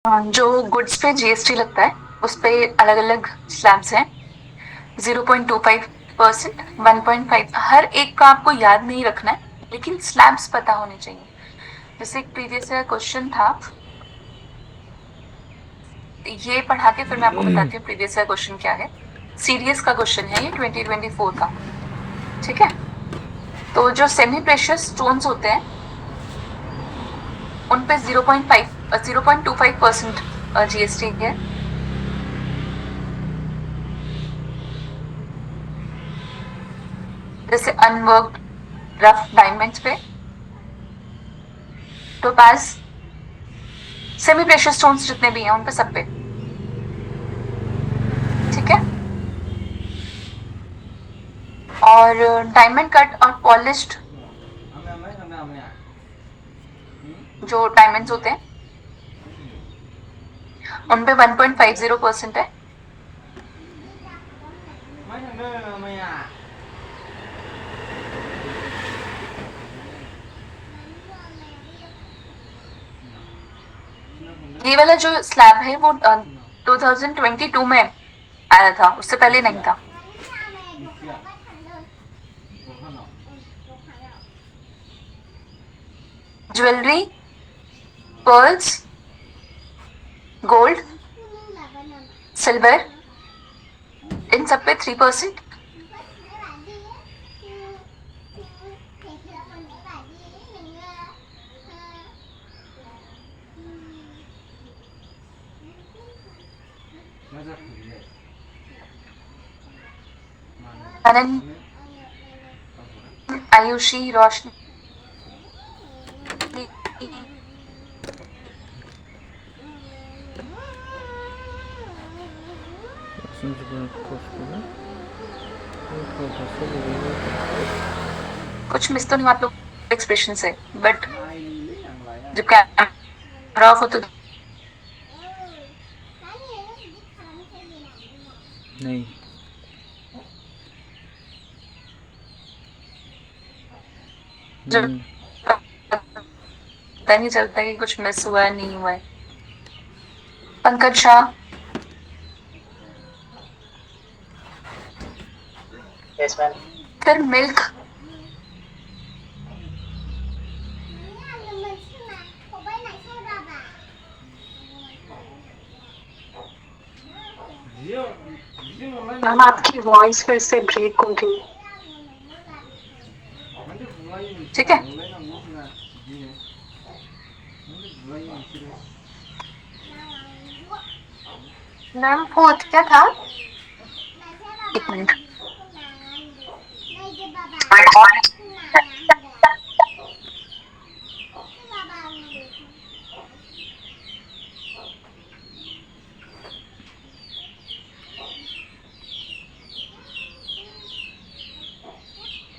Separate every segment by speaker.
Speaker 1: जो गुड्स पे जीएसटी लगता है उस पे अलग अलग स्लैब्स हैं। 0.25%, 1.5, हर एक का आपको याद नहीं रखना है, लेकिन स्लैब्स पता होने चाहिए। जैसे एक प्रीवियस क्वेश्चन था, ये पढ़ा के फिर मैं आपको बताती हूँ प्रीवियस क्वेश्चन क्या है। सीरीज का क्वेश्चन है ये 2024 का। ठीक है, तो जो सेमी प्रेशियस स्टोन्स होते हैं उन पे 0.25% जीएसटी है। जैसे अनवर्कड रफ डायमंड्स पे, टोपाज, सेमी प्रेशियस स्टोन्स जितने भी हैं उन पे सब पे। ठीक है, और डायमंड कट और पॉलिश्ड जो डायमंड्स होते हैं उन पे 1.50% है। ये वाला जो स्लैब है वो 2022 में आया था, उससे पहले नहीं था। ज्वेलरी, पर्ल्स, गोल्ड, सिल्वर, इन सब पे 3%। आनंद, आयुषी, रोशनी, कुछ मिस तो नहीं आप लोग एक्सप्रेशन से, बट जब कैमरा ऑफ हो तो
Speaker 2: नहीं।
Speaker 1: जब पता नहीं चलता कि कुछ मिस हुआ है नहीं हुआ है। Pankaj Shah,
Speaker 3: yes ma'am.
Speaker 1: फिर मिल्क,
Speaker 4: मैम आपकी वॉइस फिर से ब्रेक हो गई।
Speaker 1: ठीक है,
Speaker 4: मैम फोर्थ क्या था?
Speaker 1: एक मिनट।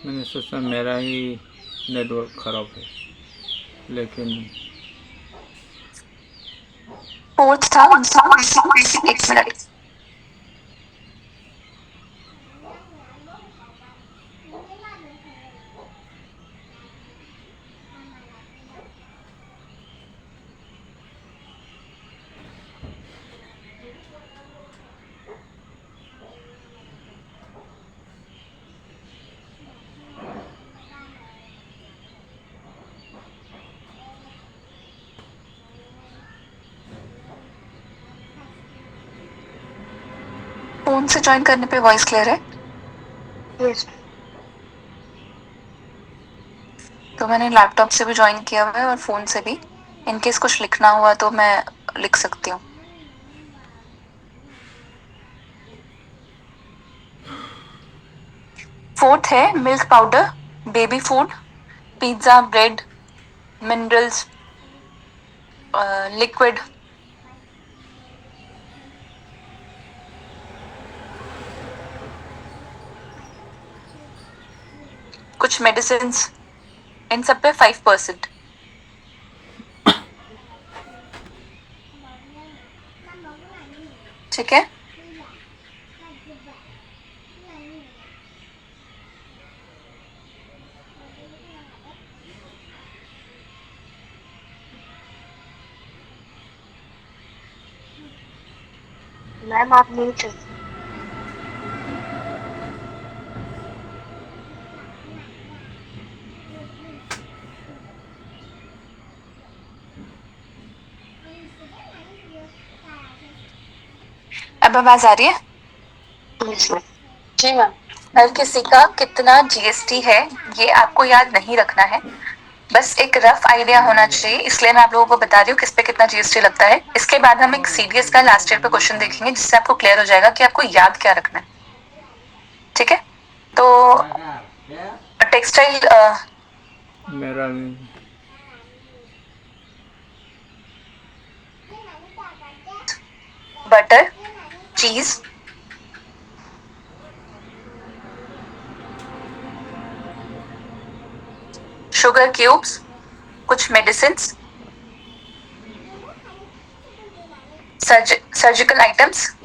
Speaker 2: मैंने सोचा मेरा ही नेटवर्क खराब है, लेकिन
Speaker 1: फोर्थ था, एक मिनट। फोन से ज्वाइन करने पे वॉइस क्लियर है?
Speaker 4: यस।
Speaker 1: तो मैंने लैपटॉप से भी ज्वाइन किया हुआ है और फोन से भी। इनकेस कुछ लिखना हुआ तो मैं लिख सकती हूँ। फोर्थ है milk powder, baby food, pizza, bread, minerals, liquid, कुछ मेडिसिन, इन सब पे 5%। ठीक है,
Speaker 4: मैम आप म्यूट हैं।
Speaker 1: अब आवाज आ रही है?
Speaker 4: जी मैम।
Speaker 1: हर किसी का कितना जीएसटी है ये आपको याद नहीं रखना है, बस एक रफ आइडिया होना चाहिए, इसलिए मैं आप लोगों को बता रही हूँ किस पे कितना जीएसटी लगता है। इसके बाद हम एक सीडीएस का लास्ट ईयर पे क्वेश्चन देखेंगे जिससे आपको क्लियर हो जाएगा कि आपको याद क्या रखना है। ठीक है, तो टेक्सटाइल
Speaker 2: मेरा भी
Speaker 1: बटर, चीज, शुगर क्यूब्स, कुछ medicine, surgical items,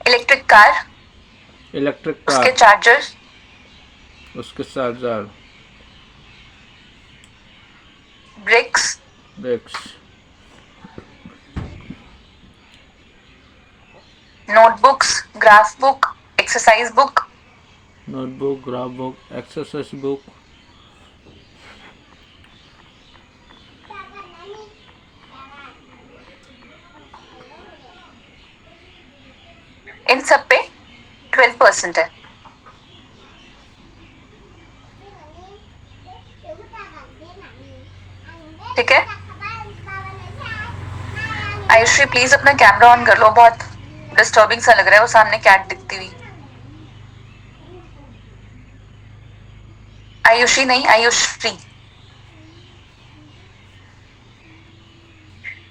Speaker 1: electric car,
Speaker 2: electric
Speaker 1: उसके
Speaker 2: कार,
Speaker 1: चार्जर,
Speaker 2: उसके charger,
Speaker 1: bricks,
Speaker 2: brakes,
Speaker 1: notebooks, graph book, exercise book,
Speaker 2: notebook, graph book, exercise book,
Speaker 1: इन सब पे 12% है। ठीक है, आयुश्री प्लीज अपना कैमरा ऑन कर लो, बहुत डिस्टर्बिंग सा लग रहा है वो सामने कैट दिखती हुई। आयुषी नहीं, आयुश्री।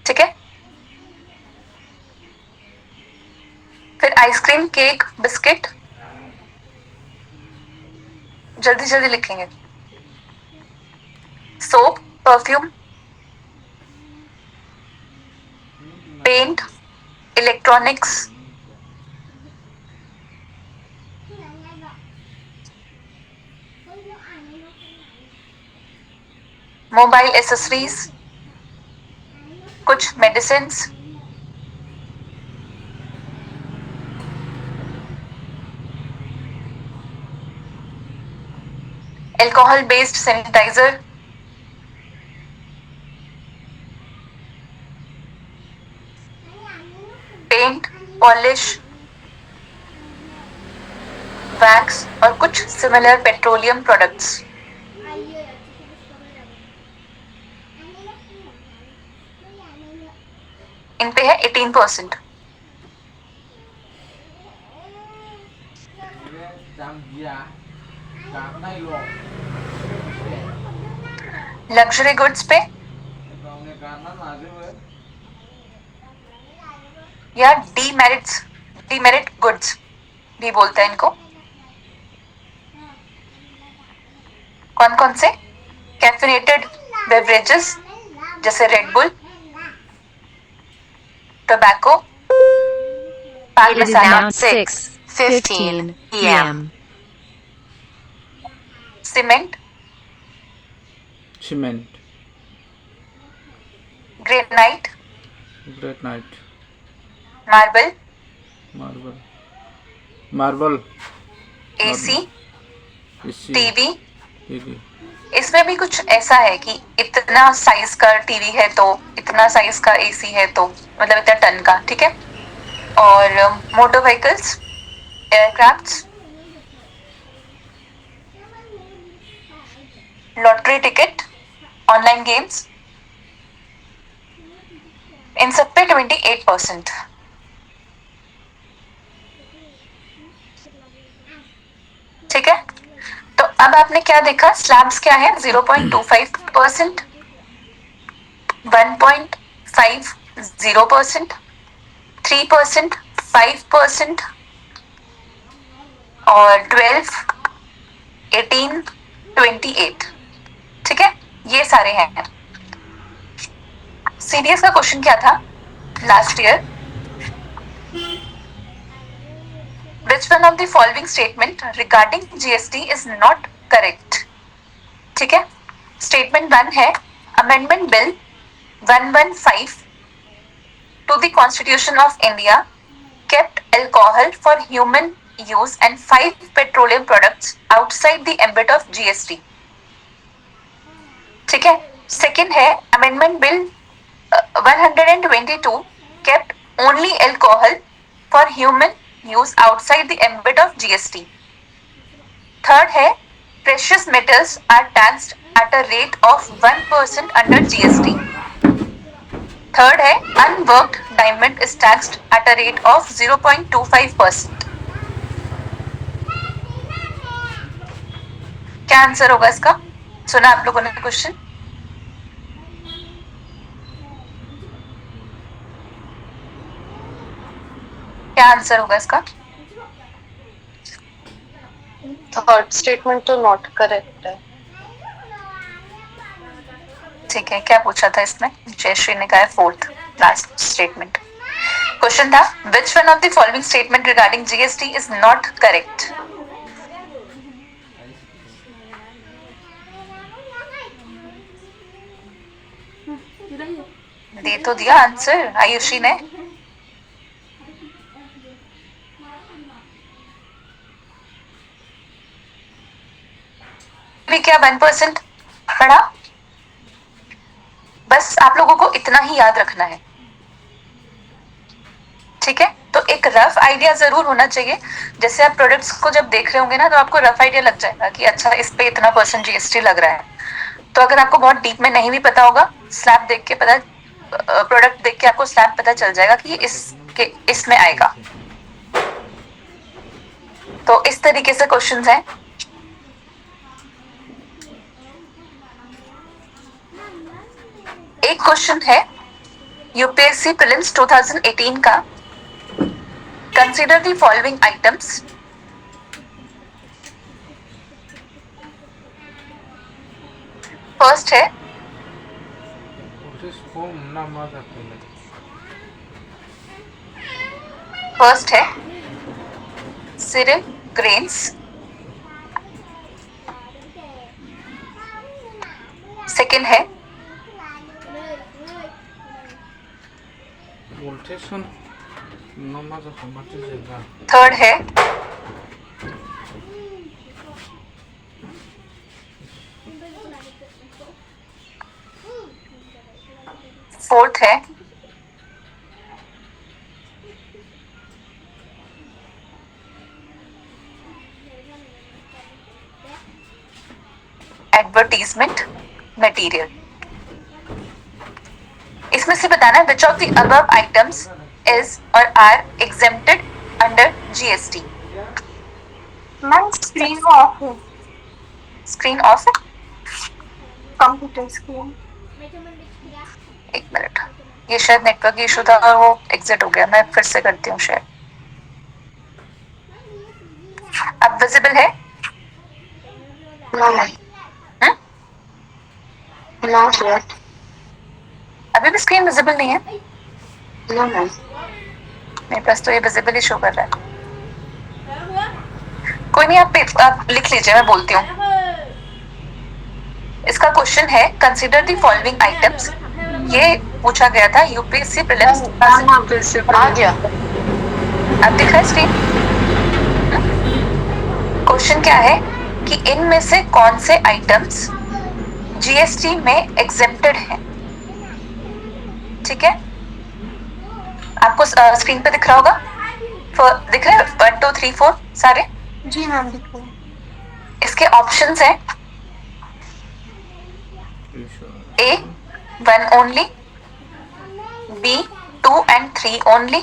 Speaker 1: ठीक है, फिर आइसक्रीम, केक, बिस्किट, जल्दी जल्दी लिखेंगे। Soap, perfume, paint, electronics, mobile accessories, कुछ medicine, alcohol based sanitizer, paint, polish, wax और कुछ सिमिलर पेट्रोलियम प्रोडक्ट्स। इन पे है 18%। लग्जरी गुड्स पे या डीमेरिट गुड्स भी बोलते हैं इनको। कौन कौन से? कैफिनेटेड बेवरेजेस जैसे red bull, tobacco,
Speaker 3: It is now 6:15 p.m.
Speaker 1: Cement,
Speaker 2: cement,
Speaker 1: granite,
Speaker 2: granite,
Speaker 1: marble,
Speaker 2: marble, marble,
Speaker 1: AC,
Speaker 2: इसी,
Speaker 1: टीवी।
Speaker 2: टीवी,
Speaker 1: इसमें भी कुछ ऐसा है कि इतना साइज का टीवी है तो इतना साइज का एसी है तो मतलब इतना टन का। ठीक है, और motor vehicles, aircrafts, lottery ticket, online games, इन सब पे 28%। ठीक है, तो अब आपने क्या देखा? स्लैब्स क्या है? 0.25%, 1.50%, 3%, 5% और 12, 18, 28। ठीक है, ये सारे हैं। सीडीएस का क्वेश्चन क्या था last year? Which one of the following statement regarding GST is not correct? ठीक है, स्टेटमेंट 1 है amendment bill 115 to the Constitution of India kept alcohol for human use and 5 petroleum products outside the ambit of GST. ठीक है. Second है amendment bill 122 kept only alcohol for human use outside the ambit of GST. Third है precious metals are taxed at a rate of 1% under GST. Third है unworked diamond is taxed at a rate of 0.25%. क्या answer होगा इसका? सुना आप लोगों ने question? क्या आंसर होगा इसका?
Speaker 4: थर्ड स्टेटमेंट तो नॉट करेक्ट है।
Speaker 1: ठीक है, क्या पूछा था इसमें? जयश्री ने कहा है फोर्थ लास्ट स्टेटमेंट। क्वेश्चन था which one of the following statement regarding GST is not correct? दे तो दिया आंसर आयुषी ने। भी क्या 1% पढ़ा? बस आप लोगों को इतना ही याद रखना है, ठीक है? तो एक रफ आइडिया जरूर होना चाहिए। जैसे आप प्रोडक्ट्स को जब देख रहे होंगे ना, तो आपको रफ आइडिया लग जाएगा कि अच्छा इस पे इतना % जीएसटी लग रहा है। तो अगर आपको बहुत डीप में नहीं भी पता होगा, स्लैब देख के पता, प्रोडक्ट देख के आपको स्लैब पता चल जाएगा कि इसमें आएगा। तो इस तरीके से क्वेश्चंस हैं। एक क्वेश्चन है यूपीएससी प्रीलिम्स 2018 का, consider the following items. First है सीरियल ग्रेन्स। सेकेंड है थर्ड है फोर्थ है एडवर्टीजमेंट मटेरियल। इसमें से बताना है which of the above items is और are exempted under GST.
Speaker 4: Ma'am screen off है,
Speaker 1: स्क्रीन ऑफ है,
Speaker 4: कंप्यूटर स्क्रीन।
Speaker 1: एक मिनट, ये शायद नेटवर्क इशू था और वो एग्जिट हो गया। मैं फिर से करती हूँ शेयर। अब विजिबल है? अभी भी स्क्रीन विजिबल नहीं है? मेरे पास तो ये विजिबल ही शो कर रहा है। कोई नहीं, आप लिख लीजिए, मैं बोलती हूँ। इसका क्वेश्चन है कंसीडर द फॉलोइंग आइटम्स। ये पूछा गया था यूपीएससी प्रीलिम्स।
Speaker 4: आ गया,
Speaker 1: अब दिख रहा है स्क्रीन? क्वेश्चन क्या है कि इनमें से कौन से आइटम्स जीएसटी में एग्जेम्प्टेड हैं? ठीक है, आपको स्क्रीन पे दिख रहा होगा, दिख रहा है 1 2 3 4 सारे?
Speaker 4: जी मैम दिख रहा है।
Speaker 1: इसके ऑप्शंस हैं A 1 only, B 2 and 3 only,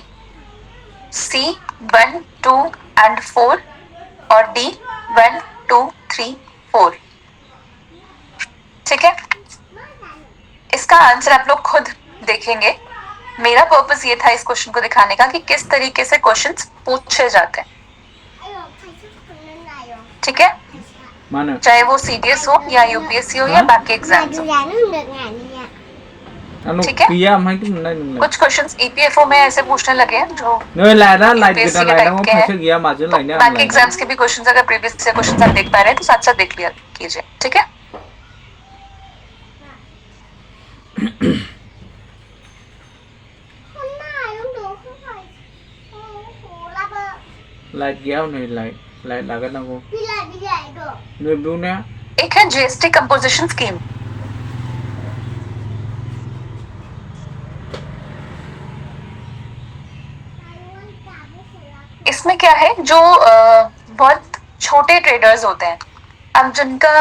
Speaker 1: C 1 2 and 4 और D 1 2 3 4। ठीक है, इसका आंसर आप लोग खुद देखेंगे। मेरा पर्पस ये था इस क्वेश्चन को दिखाने का कि किस तरीके से क्वेश्चंस पूछे जाते हैं। ठीक है, चाहे वो सीडीएस हो या यूपीएससी हो या बाकी एग्जाम्स हो। ठीक है, कुछ क्वेश्चंस ईपीएफओ में ऐसे पूछने लगे हैं जो यूपीएससी के टाइप के हैं। बाकी एग्जाम्स के भी क्वेश्चंस अगर प्रीवियस से क्वेश्चंस आप देख पा रहे हैं तो साथ साथ देख लिया कीजिए। ठीक है,
Speaker 2: लाइट गया नहीं लाइट लाइट लगा ना वो नोटबुक ना
Speaker 1: एक है जीएसटी कंपोजिशन स्कीम। इसमें क्या है, जो बहुत छोटे ट्रेडर्स होते हैं, अब जिनका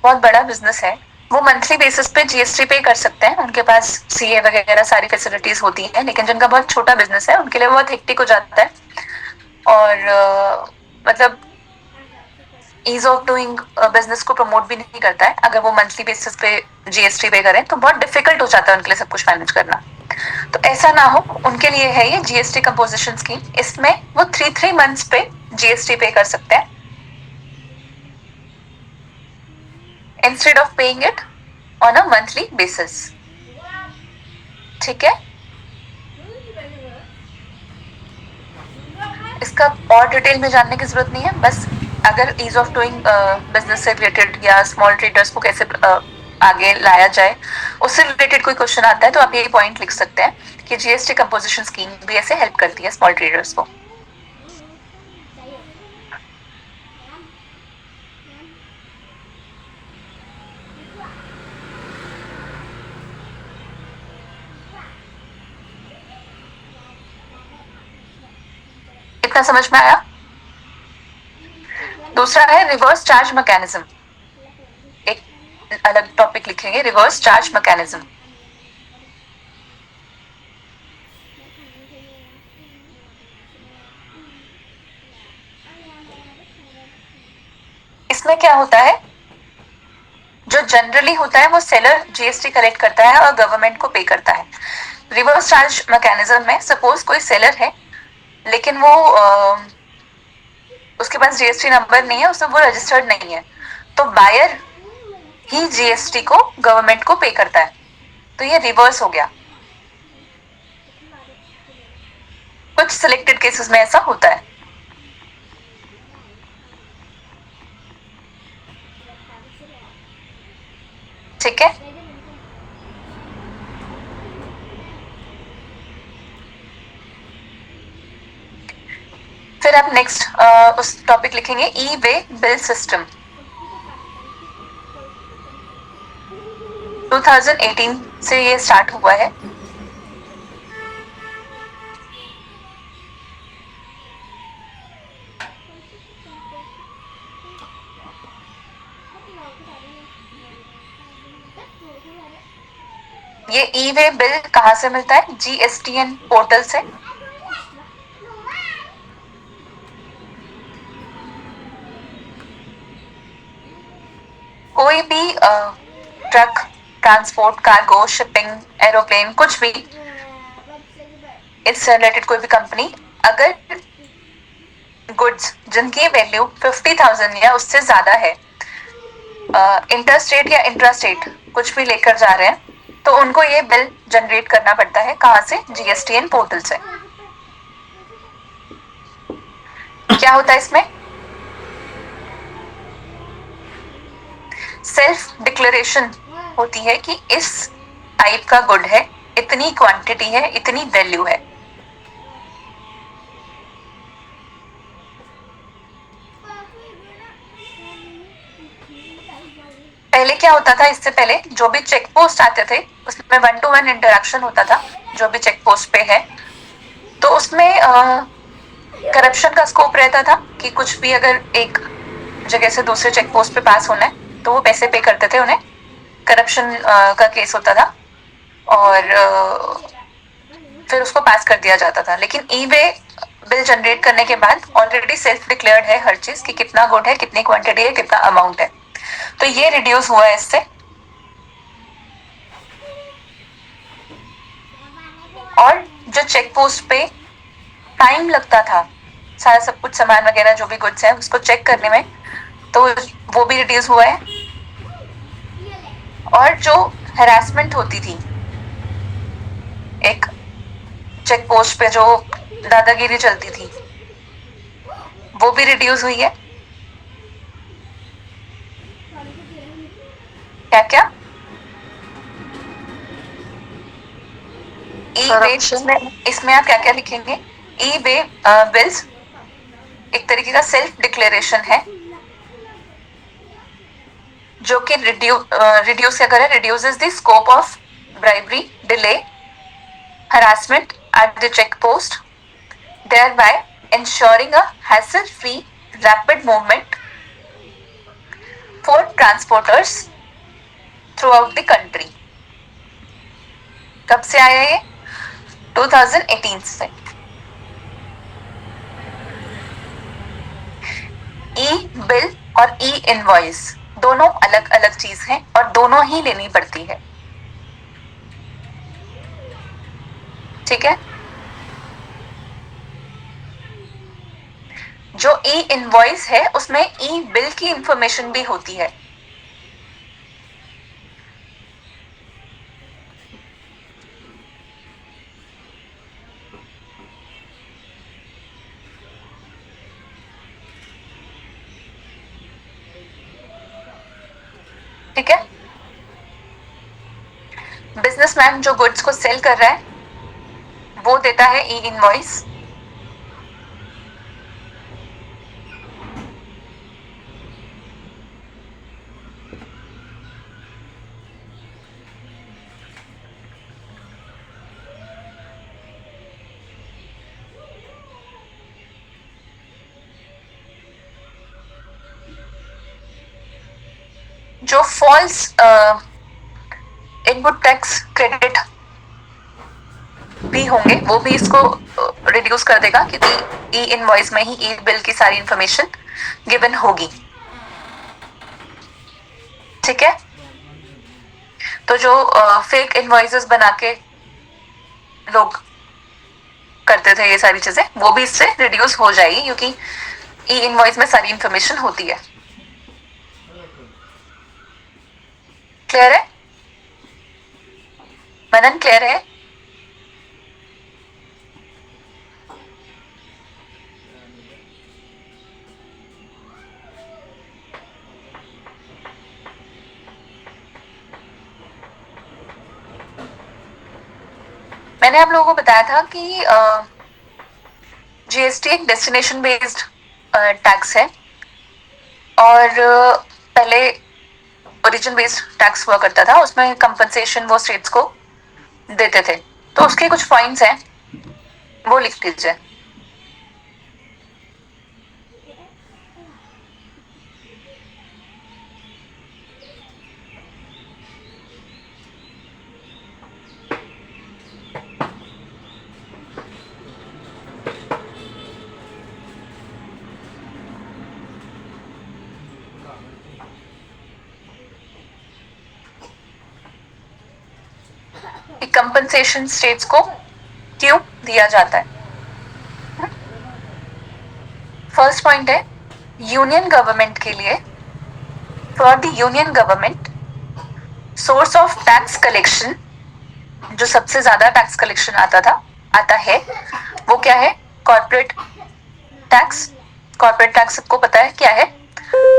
Speaker 1: बहुत बड़ा बिजनेस है, वो मंथली बेसिस पे जीएसटी पे कर सकते हैं, उनके पास सीए वगैरह सारी फैसिलिटीज होती हैं। लेकिन जिनका बहुत छोटा बिजनेस है उनके लिए बहुत हेक्टिक हो जाता है, और मतलब ईज ऑफ डूइंग बिजनेस को प्रमोट भी नहीं करता है। अगर वो मंथली बेसिस पे जीएसटी पे करें तो बहुत डिफिकल्ट हो जाता है उनके लिए सब कुछ मैनेज करना। तो ऐसा ना हो, उनके लिए है ये जीएसटी कंपोजिशन स्कीम। इसमें वो 3 मंथ्स पे जीएसटी पे कर सकते हैं instead of paying it on a monthly basis. ठीक है, इसका और डिटेल में जानने की जरूरत नहीं है। बस अगर ईज ऑफ डूइंग बिजनेस से रिलेटेड या स्मॉल ट्रेडर्स को कैसे आगे लाया जाए, उससे रिलेटेड कोई क्वेश्चन आता है तो आप यही पॉइंट लिख सकते हैं कि जीएसटी कंपोजिशन स्कीम भी ऐसे हेल्प करती है स्मॉल ट्रेडर्स को। इतना समझ में आया? दूसरा है रिवर्स चार्ज मैकेनिज्म। एक अलग टॉपिक लिखेंगे, रिवर्स चार्ज मैकेनिज्म। इसमें क्या होता है, जो जनरली होता है वो सेलर जीएसटी कलेक्ट करता है और गवर्नमेंट को पे करता है। रिवर्स चार्ज मैकेनिज्म में सपोज कोई सेलर है, लेकिन वो उसके पास जीएसटी नंबर नहीं है, उसमें वो रजिस्टर्ड नहीं है, तो बायर ही जीएसटी को गवर्नमेंट को पे करता है, तो ये रिवर्स हो गया। कुछ सिलेक्टेड केसेस में ऐसा होता है। ठीक है, फिर आप नेक्स्ट उस टॉपिक लिखेंगे ई वे बिल सिस्टम। 2018 से ये स्टार्ट हुआ है। ये ई वे बिल कहाँ से मिलता है? जीएसटीएन पोर्टल से। कोई भी truck, transport, cargo, shipping, aeroplane, कुछ भी इससे रिलेटेड कोई भी कंपनी अगर गुड्स जिनकी वैल्यू 50,000 या उससे ज्यादा है, इंटर स्टेट या इंट्रा स्टेट कुछ भी लेकर जा रहे हैं, तो उनको ये बिल जनरेट करना पड़ता है। कहाँ से? जीएसटीएन पोर्टल से। क्या होता है इसमें? सेल्फ डिक्लेरेशन होती है कि इस टाइप का गुड है, इतनी क्वांटिटी है, इतनी वैल्यू है। पहले क्या होता था, इससे पहले जो भी चेक पोस्ट आते थे उसमें 1-to-1 इंटरेक्शन होता था जो भी चेक पोस्ट पे है, तो उसमें करप्शन का स्कोप रहता था कि कुछ भी अगर एक जगह से दूसरे चेक पोस्ट पे पास होना है तो वो पैसे पे करते थे, उन्हें करप्शन का केस होता था और फिर उसको पास कर दिया जाता था। लेकिन ई वे बिल जनरेट करने के बाद ऑलरेडी सेल्फ डिक्लेयर्ड है हर चीज कि कितना गुड है, कितनी क्वांटिटी है, कितना अमाउंट है, तो ये रिड्यूस हुआ है इससे। और जो चेक पोस्ट पे टाइम लगता था सारा सब कुछ सामान वगैरह जो भी गुड्स है उसको चेक करने में, तो वो भी रिड्यूस हुआ है। और जो हैरासमेंट होती थी एक चेक पोस्ट पे, जो दादागिरी चलती थी, वो भी रिड्यूस हुई है। क्या क्या? ई वे, इसमें आप क्या क्या लिखेंगे? ई वे बिल्स एक तरीके का सेल्फ डिक्लेरेशन है जो कि रिड्यूस क्या करे, reduces the scope of bribery, delay, harassment at the check post, thereby ensuring a hassle-free, rapid movement for transporters throughout the country. कब से आया ये? 2018 से. ई बिल और ई इनवॉइस दोनों अलग अलग चीज हैं और दोनों ही लेनी पड़ती है. ठीक है. जो ई इनवॉइस है उसमें ई बिल की इंफॉर्मेशन भी होती है. ठीक है. बिजनेसमैन जो गुड्स को सेल कर रहा है वो देता है ई इनवॉइस. जो फॉल्स इनपुट टैक्स क्रेडिट भी होंगे वो भी इसको रिड्यूस कर देगा क्योंकि ई इनवॉइस में ही ई बिल की सारी इंफॉर्मेशन गिवन होगी. ठीक है. तो जो फेक इनवॉइसेस बना के लोग करते थे ये सारी चीजें वो भी इससे रिड्यूस हो जाएगी क्योंकि ई इनवॉइस में सारी इंफॉर्मेशन होती है. क्लियर है? मनन क्लियर है? मैंने आप लोगों को बताया था कि जीएसटी एक डेस्टिनेशन बेस्ड टैक्स है और पहले ओरिजिन बेस्ड टैक्स हुआ करता था. उसमें कंपनसेशन वो स्टेट्स को देते थे. तो उसके कुछ पॉइंट्स हैं वो लिख लीजिए. कंपनसेशन स्टेट्स को क्यों दिया जाता है? फर्स्ट पॉइंट है यूनियन गवर्नमेंट के लिए. For the union government source of tax collection, जो सबसे ज्यादा टैक्स कलेक्शन आता है वो क्या है? Corporate tax. कॉर्पोरेट टैक्स सबको पता है क्या है.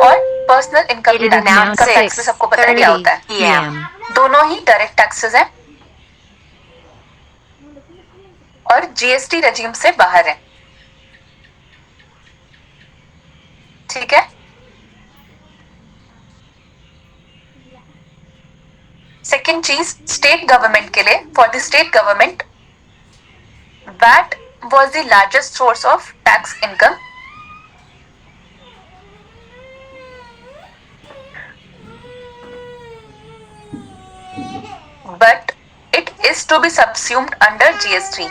Speaker 1: और पर्सनल इनकम टैक्स भी सबको पता है क्या होता है. दोनों ही डायरेक्ट टैक्सेस हैं और जीएसटी रेजिम से बाहर है. ठीक है. सेकेंड चीज स्टेट गवर्नमेंट के लिए, for the state government VAT was the largest source of tax income. But it is to be subsumed under GST.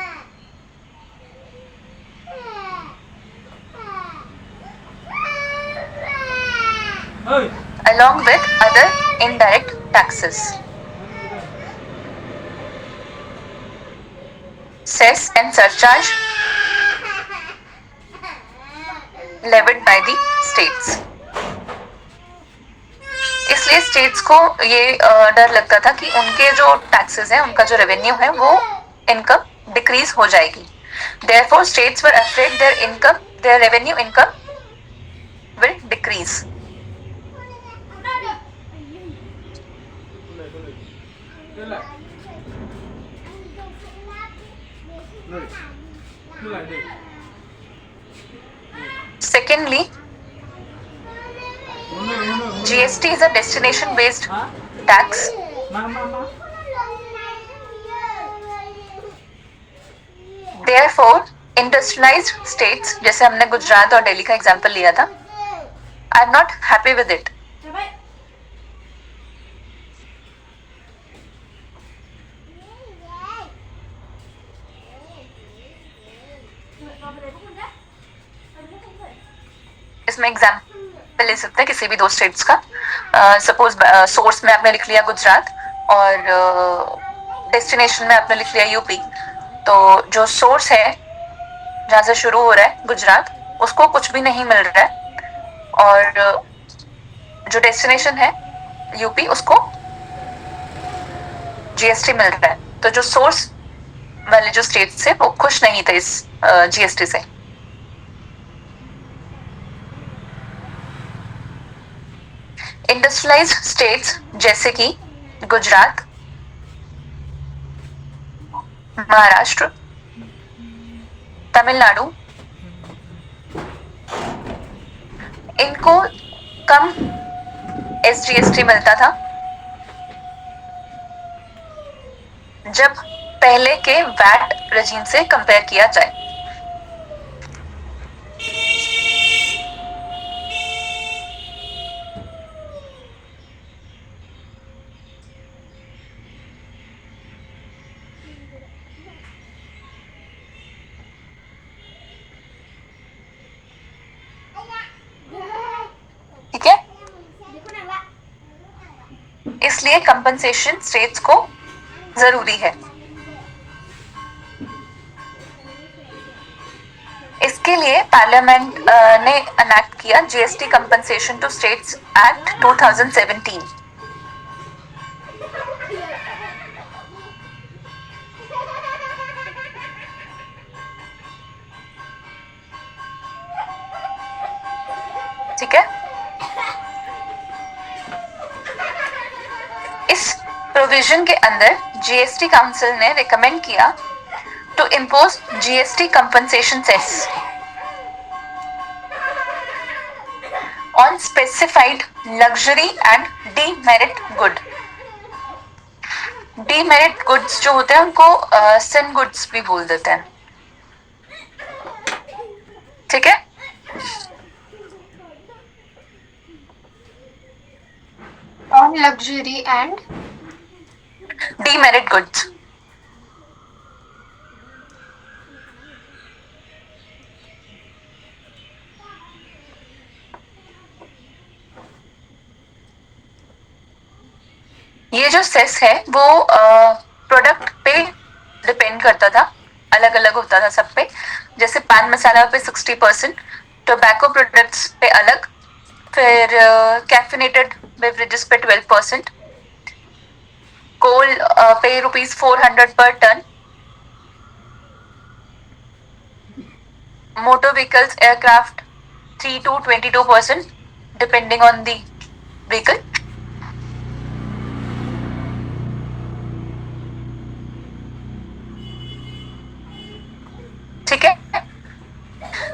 Speaker 1: Along with other indirect taxes. Cess and surcharge levied by the states. इसलिए states को ये डर लगता था कि उनके जो taxes हैं, उनका जो रेवेन्यू है वो इनकम डिक्रीज हो जाएगी. Therefore, states were afraid their revenue income will decrease. Secondly, GST is a destination based tax. Therefore, industrialized states, जैसे हमने गुजरात और दिल्ली का एग्जाम्पल लिया था, are not happy with it. इसमें एग्जाम्पल ले सकते हैं किसी भी दो स्टेट्स का. सपोज सोर्स में आपने लिख लिया गुजरात और डेस्टिनेशन में आपने लिख लिया यूपी. तो जो सोर्स है जहाँ से शुरू हो रहा है गुजरात, उसको कुछ भी नहीं मिल रहा है, और जो डेस्टिनेशन है यूपी, उसको जीएसटी मिल रहा है. तो जो सोर्स वाले जो स्टेट्स है वो खुश नहीं थे इस जीएसटी से. इंडस्ट्रियलाइज्ड स्टेट्स जैसे कि गुजरात, महाराष्ट्र, तमिलनाडु, इनको कम एसजीएसटी मिलता था जब पहले के वैट रेजिम से कंपेयर किया जाए. ठीक है, इसलिए कंपनसेशन स्टेट्स को जरूरी है. इसके लिए पार्लियामेंट ने एनेक्ट किया GST compensation to states act 2017. ठीक है, इस प्रोविजन के अंदर जीएसटी काउंसिल ने रिकमेंड किया to impose GST compensation cess on specified luxury and demerit good. Demerit goods जो होते हैं उनको sin goods भी बोल देते हैं. ठीक है,
Speaker 4: On luxury and
Speaker 1: demerit goods. ये जो सेस है वो प्रोडक्ट पे डिपेंड करता था, अलग अलग होता था सब पे. जैसे पान मसाला पे 60%, टोबैको प्रोडक्ट्स पे अलग, फिर कैफिनेटेड बेवरेजेस पे 12%, कोल पे ₹400 per ton, motor vehicles aircraft 3 to 22% depending on the vehicle. ठीक है,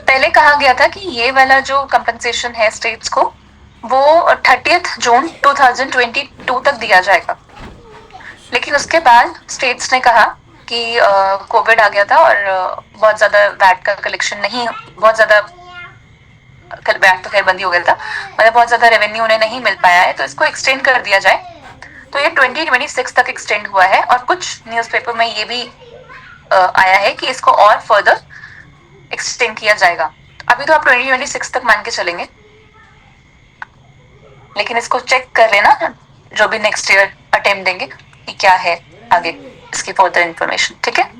Speaker 1: पहले कहा गया था कि ये वाला जो कंपनसेशन है स्टेट्स को वो 30 जून 2022 तक दिया जाएगा. लेकिन उसके बाद स्टेट्स ने कहा कि कोविड आ गया था और बहुत ज्यादा वैट का कलेक्शन नहीं, बहुत ज्यादा वैट तो खैर बंद ही हो गया था, मतलब बहुत ज्यादा रेवेन्यू उन्हें नहीं मिल पाया है, तो इसको एक्सटेंड कर दिया जाए. तो ये 2026 तक एक्सटेंड हुआ है, और कुछ न्यूज़पेपर में ये भी आया है कि इसको और फर्दर एक्सटेंड किया जाएगा. अभी तो आप 2026 तक मान के चलेंगे, लेकिन इसको चेक कर लेना जो भी नेक्स्ट ईयर अटेम्प्ट देंगे कि क्या है आगे इसकी फर्दर इंफॉर्मेशन. ठीक है,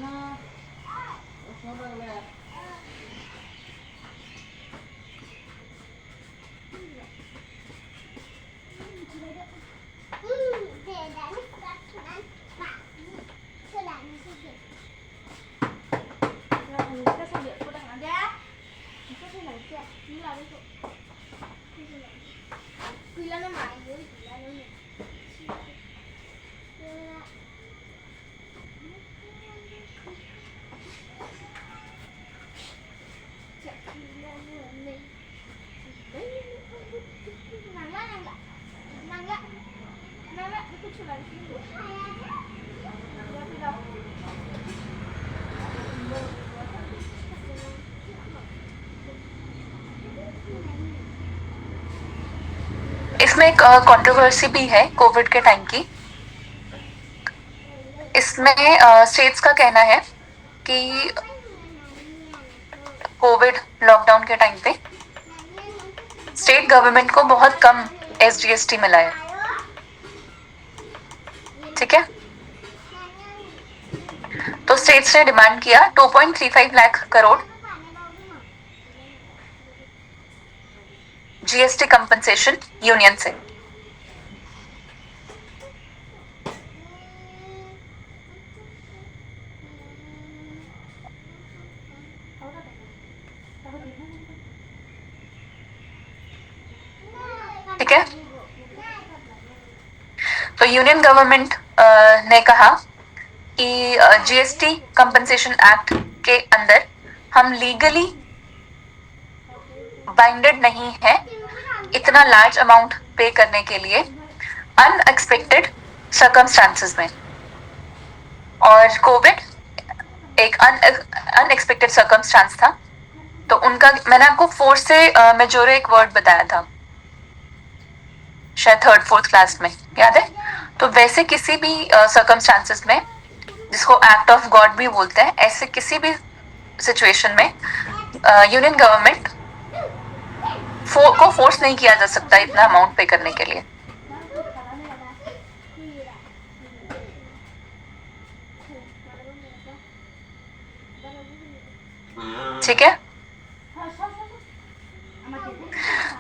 Speaker 1: इसमें एक कंट्रोवर्सी भी है कोविड के टाइम की। इसमें स्टेट्स का कहना है कि कोविड लॉकडाउन के टाइम पे स्टेट गवर्नमेंट को बहुत कम SGST मिला है, ठीक है। तो स्टेट्स ने डिमांड किया 2.35 lakh crore GST compensation union से। ठीक है, तो यूनियन गवर्नमेंट ने कहा कि GST कंपनसेशन एक्ट के अंदर हम लीगली बाइंडेड नहीं है इतना लार्ज अमाउंट पे करने के लिए अनएक्सपेक्टेड सर्कमस्टांसेस में, और कोविड एक अनएक्सपेक्टेड सर्कमस्टांस था। तो उनका मैंने आपको फोर्स से मेजोरे एक वर्ड बताया था शायद 3rd 4th क्लास में, याद है। तो वैसे किसी भी सर्कमस्टांसेस में जिसको एक्ट ऑफ गॉड भी बोलते हैं, ऐसे किसी भी सिचुएशन में यूनियन गवर्नमेंट को फोर्स नहीं किया जा सकता इतना अमाउंट पे करने के लिए। ठीक है,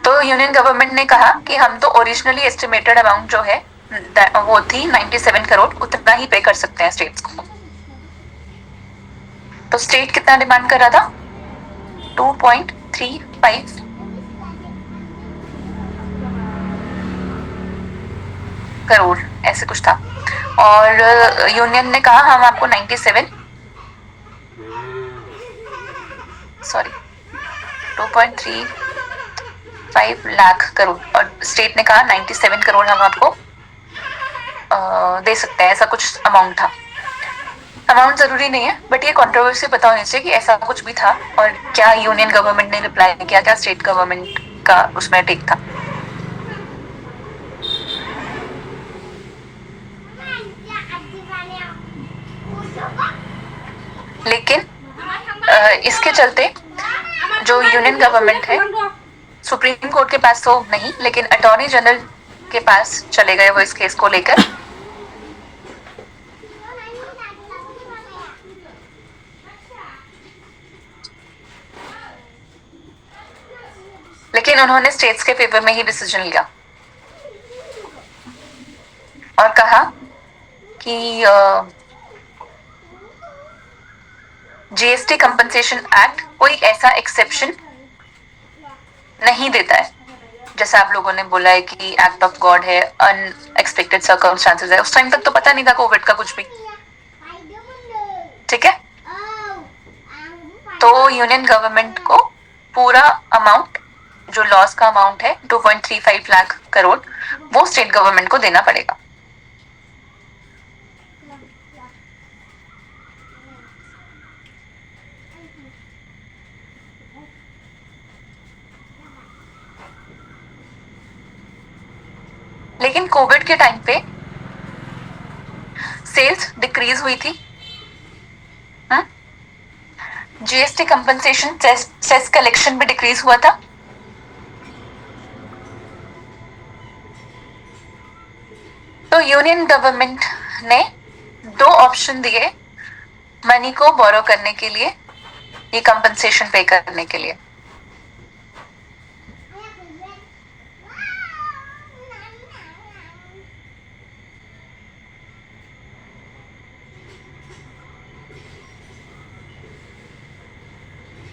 Speaker 1: तो यूनियन गवर्नमेंट ने कहा कि हम तो ओरिजिनली एस्टिमेटेड अमाउंट जो है वो थी 97 करोड़, उतना ही पे कर सकते हैं स्टेट्स को। तो स्टेट कितना डिमांड कर रहा था? 2.35 करोड़ ऐसे कुछ था, और यूनियन ने कहा हम आपको 2.35 लाख करोड़, और स्टेट ने कहा 97 करोड़ हम आपको दे सकते हैं, ऐसा कुछ अमाउंट था। अमाउंट जरूरी नहीं है, बट ये कंट्रोवर्सी पता होनी चाहिए कि ऐसा कुछ भी था, और क्या यूनियन गवर्नमेंट ने रिप्लाई किया, क्या स्टेट गवर्नमेंट का उसमें टेक था। लेकिन इसके चलते जो यूनियन गवर्नमेंट है सुप्रीम कोर्ट के पास तो नहीं, लेकिन अटॉर्नी जनरल के पास चले गए वो इस केस को लेकर। लेकिन उन्होंने स्टेट्स के फेवर में ही डिसीजन लिया और कहा कि GST कंपनसेशन एक्ट कोई ऐसा एक्सेप्शन नहीं देता है, जैसा आप लोगों ने बोला है कि एक्ट ऑफ गॉड है, अनएक्सपेक्टेड सर्कमस्टांसेस है। उस टाइम तक तो पता नहीं था कोविड का कुछ भी, ठीक है। तो यूनियन गवर्नमेंट को पूरा अमाउंट जो लॉस का अमाउंट है 2.35 लाख करोड़ वो स्टेट गवर्नमेंट को देना पड़ेगा। लेकिन कोविड के टाइम पे सेल्स डिक्रीज हुई थी, GST कंपनसेशन सेस कलेक्शन भी डिक्रीज हुआ था। तो यूनियन गवर्नमेंट ने 2 ऑप्शन दिए मनी को बोरो करने के लिए, ये कंपनसेशन पे करने के लिए।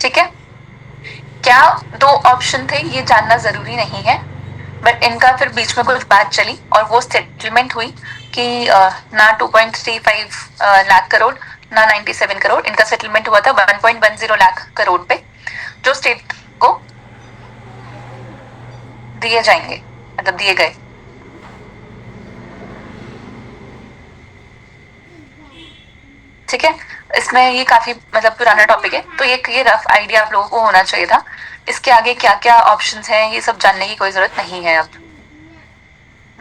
Speaker 1: ठीक है, क्या 2 ऑप्शन थे ये जानना जरूरी नहीं है, बट इनका फिर बीच में कुछ बात चली और वो सेटलमेंट हुई कि ना 2.35 लाख करोड़ ना 97 करोड़, इनका सेटलमेंट हुआ था 1.10 लाख करोड़ पे, जो स्टेट को दिए जाएंगे, मतलब दिए गए। ठीक है, इसमें ये काफी मतलब पुराना टॉपिक है, तो ये रफ आइडिया आप लोगों को होना चाहिए था। इसके आगे क्या क्या ऑप्शंस हैं ये सब जानने की कोई जरूरत नहीं है अब।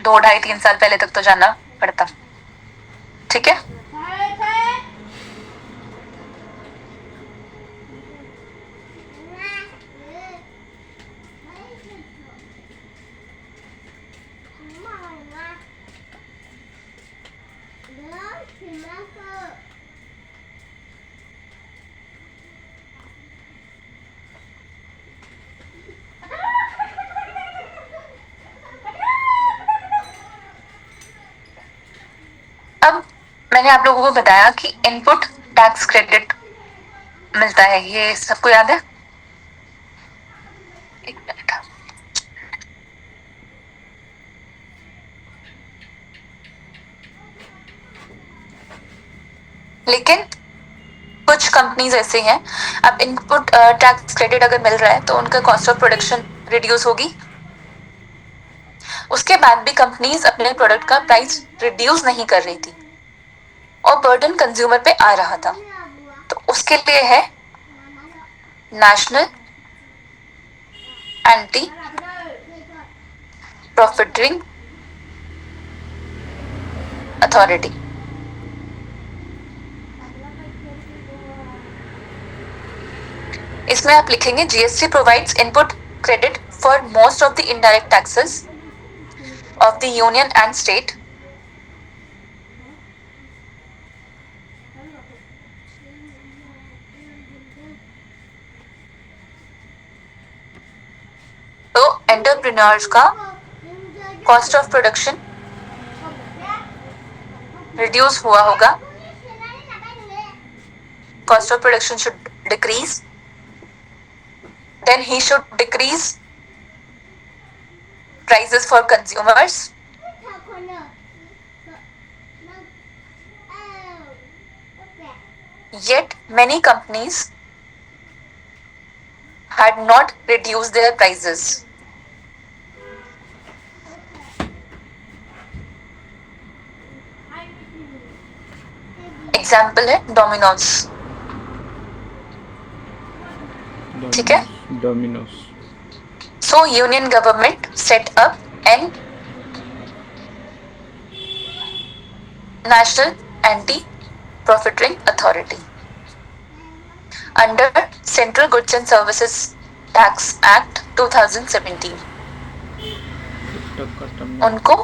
Speaker 1: 2 ढाई 3 साल पहले तक तो जाना पड़ता। ठीक है, अब मैंने आप लोगों को बताया कि इनपुट टैक्स क्रेडिट मिलता है, ये सबको याद है? एक मिनट, लेकिन कुछ कंपनीज ऐसे हैं, अब इनपुट टैक्स क्रेडिट अगर मिल रहा है तो उनका कॉस्ट ऑफ प्रोडक्शन रिड्यूस होगी। उसके बाद भी कंपनीज अपने प्रोडक्ट का प्राइस रिड्यूस नहीं कर रही थी और बर्डन कंज्यूमर पे आ रहा था, तो उसके लिए है नेशनल एंटी प्रॉफिटरिंग अथॉरिटी। इसमें आप लिखेंगे GST provides input credit for most of the indirect taxes of the union and state तो एंटरप्रेन्योर्स का कॉस्ट ऑफ प्रोडक्शन रिड्यूस हुआ होगा, cost of production should decrease, then he should decrease prices for consumers, yet many companies had not reduced their prices. Example है Domino's. ठीक है,
Speaker 2: Domino's.
Speaker 1: So union government set up an National Anti-Profiteering Authority under Central Goods and Services Tax Act 2017. उनको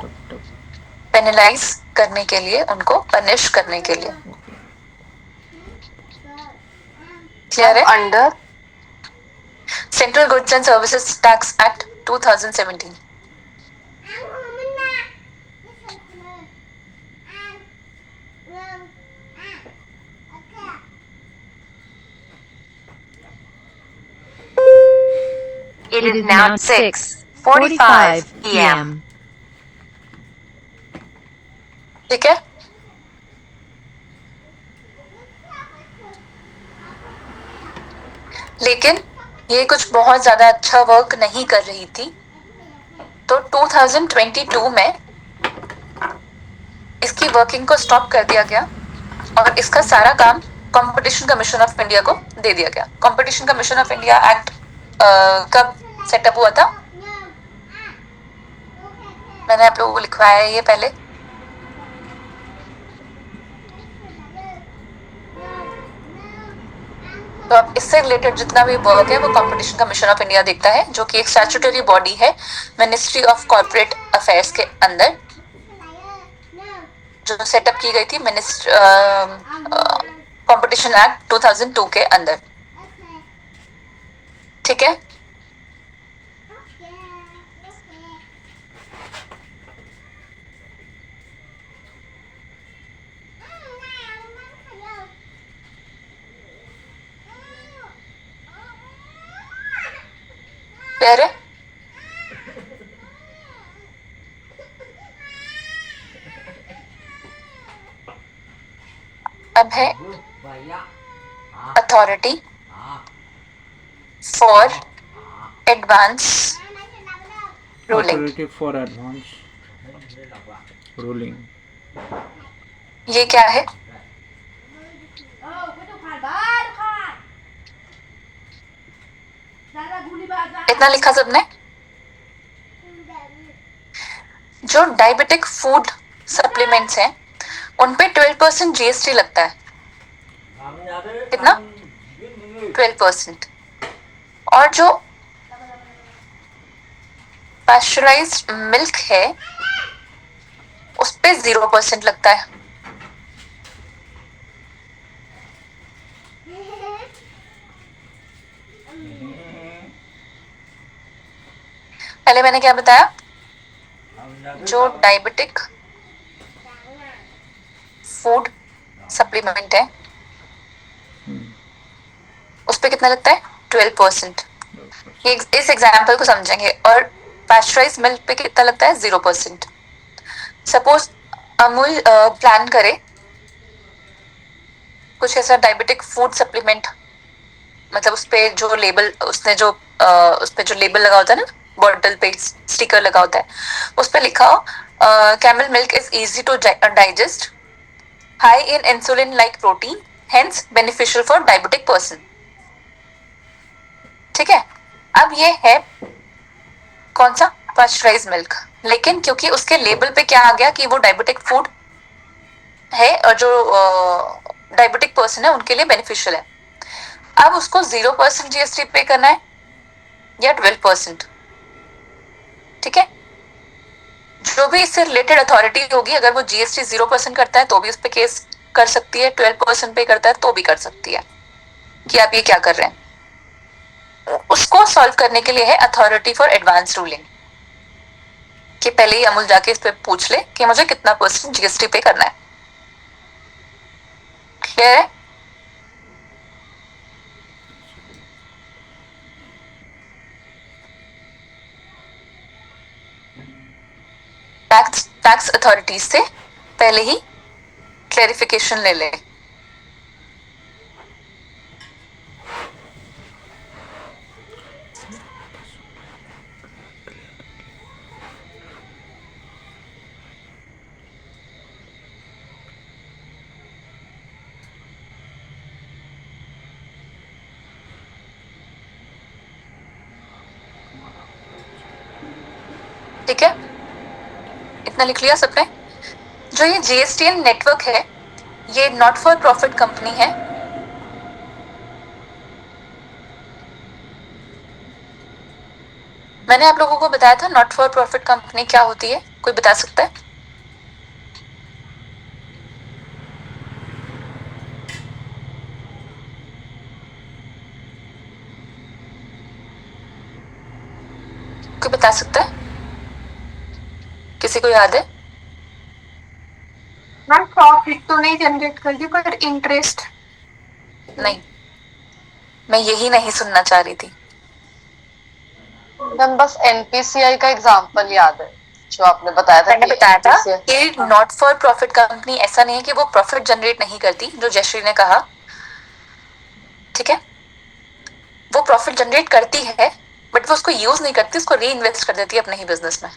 Speaker 1: penalise करने के लिए, उनको punish करने के लिए। क्लियर है? Under Central Goods and Services Tax Act 2017.
Speaker 3: It is now 6:45 p.m.
Speaker 1: ठीक है, लेकिन ये कुछ बहुत ज्यादा अच्छा वर्क नहीं कर रही थी, तो 2022 में इसकी वर्किंग को स्टॉप कर दिया गया और इसका सारा काम कंपटीशन कमीशन ऑफ इंडिया को दे दिया गया। Competition commission of India act कब सेटअप हुआ था? मैंने आप लोगों को लिखवाया है ये पहले। तो अब इससे रिलेटेड जितना भी वर्क है वो कंपटीशन कमीशन ऑफ इंडिया देखता है, जो कि एक स्टैट्यूटरी बॉडी है मिनिस्ट्री ऑफ कॉर्पोरेट अफेयर्स के अंदर, जो सेटअप की गई थी कंपटीशन एक्ट 2002 के अंदर। ठीक है, क्लियर है? अब है authority for advance ruling.
Speaker 2: Authority for Advance Ruling.
Speaker 1: ये क्या है? इतना लिखा सबने? जो डायबिटिक फूड सप्लीमेंट्स हैं उन पे 12% जीएसटी लगता है। कितना? 12%। और जो पास्चराइज्ड मिल्क है उस पे 0% लगता है। पहले मैंने क्या बताया? जो डायबिटिक फूड सप्लीमेंट है उस पे कितना लगता है? 12%। इस एग्जाम्पल को समझेंगे। और पास्चराइज्ड मिल्क पे कितना लगता है? 0%। सपोज अमूल प्लान करे कुछ ऐसा डायबिटिक फूड सप्लीमेंट, मतलब उस पे जो लेबल उसने जो उस पे जो लेबल लगा होता है ना, बॉटल पे स्टिकर लगा होता है, उस पे लिखा हो camel milk is easy to digest, high in insulin like protein, hence beneficial for diabetic person. ठीक है। अब ये है कौन सा? Pasteurised milk. लेकिन क्योंकि उसके लेबल पे क्या आ गया कि वो डायबिटिक फूड है और जो डायबिटिक पर्सन है उनके लिए बेनिफिशियल है, अब उसको 0% जीएसटी पे करना है या 12%। ठीक है। जो भी इससे रिलेटेड अथॉरिटी होगी, अगर वो जीएसटी 0% करता है तो भी उस पर केस कर सकती है, 12% पे करता है तो भी कर सकती है कि आप ये क्या कर रहे हैं। उसको सॉल्व करने के लिए है अथॉरिटी फॉर एडवांस रूलिंग, कि पहले ही अमूल जाके इस पे पूछ ले कि मुझे कितना % जीएसटी पे करना है। क्लियर है? टैक्स अथॉरिटीज से पहले ही क्लैरिफिकेशन ले ले। ठीक है, इतना लिख लिया सबने? जो ये जीएसटीएन नेटवर्क है ये नॉट फॉर प्रॉफिट कंपनी है। मैंने आप लोगों को बताया था नॉट फॉर प्रॉफिट कंपनी क्या होती है, कोई बता सकता है? कोई बता सकता है? किसी को याद है?
Speaker 4: मैम प्रॉफिट तो नहीं जनरेट करती पर इंटरेस्ट।
Speaker 1: नहीं, मैं यही नहीं सुनना चाह रही थी।
Speaker 5: मैम बस एनपीसीआई का एग्जांपल याद है जो आपने बताया था।
Speaker 1: मैंने बताया था
Speaker 5: NPCI
Speaker 1: कि नॉट फॉर प्रॉफिट कंपनी ऐसा नहीं है कि वो प्रॉफिट जनरेट नहीं करती, जो जयश्री ने कहा। ठीक है, वो प्रॉफिट जनरेट करती है बट वो उसको यूज नहीं करती, उसको री इन्वेस्ट कर देती है अपने ही बिजनेस में।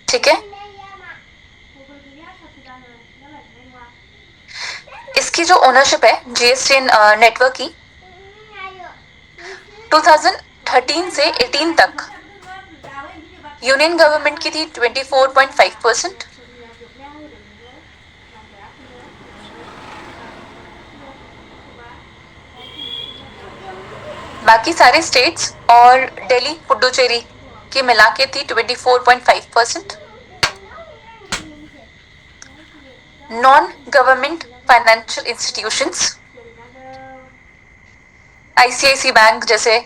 Speaker 1: ठीक है, इसकी जो ओनरशिप है जीएसटी नेटवर्क की 2013 से 18 तक यूनियन गवर्नमेंट की थी 24.5%, बाकी सारे स्टेट्स और दिल्ली पुडुचेरी की मिला के थी 24.5%। Non government financial institutions ICIC bank जैसे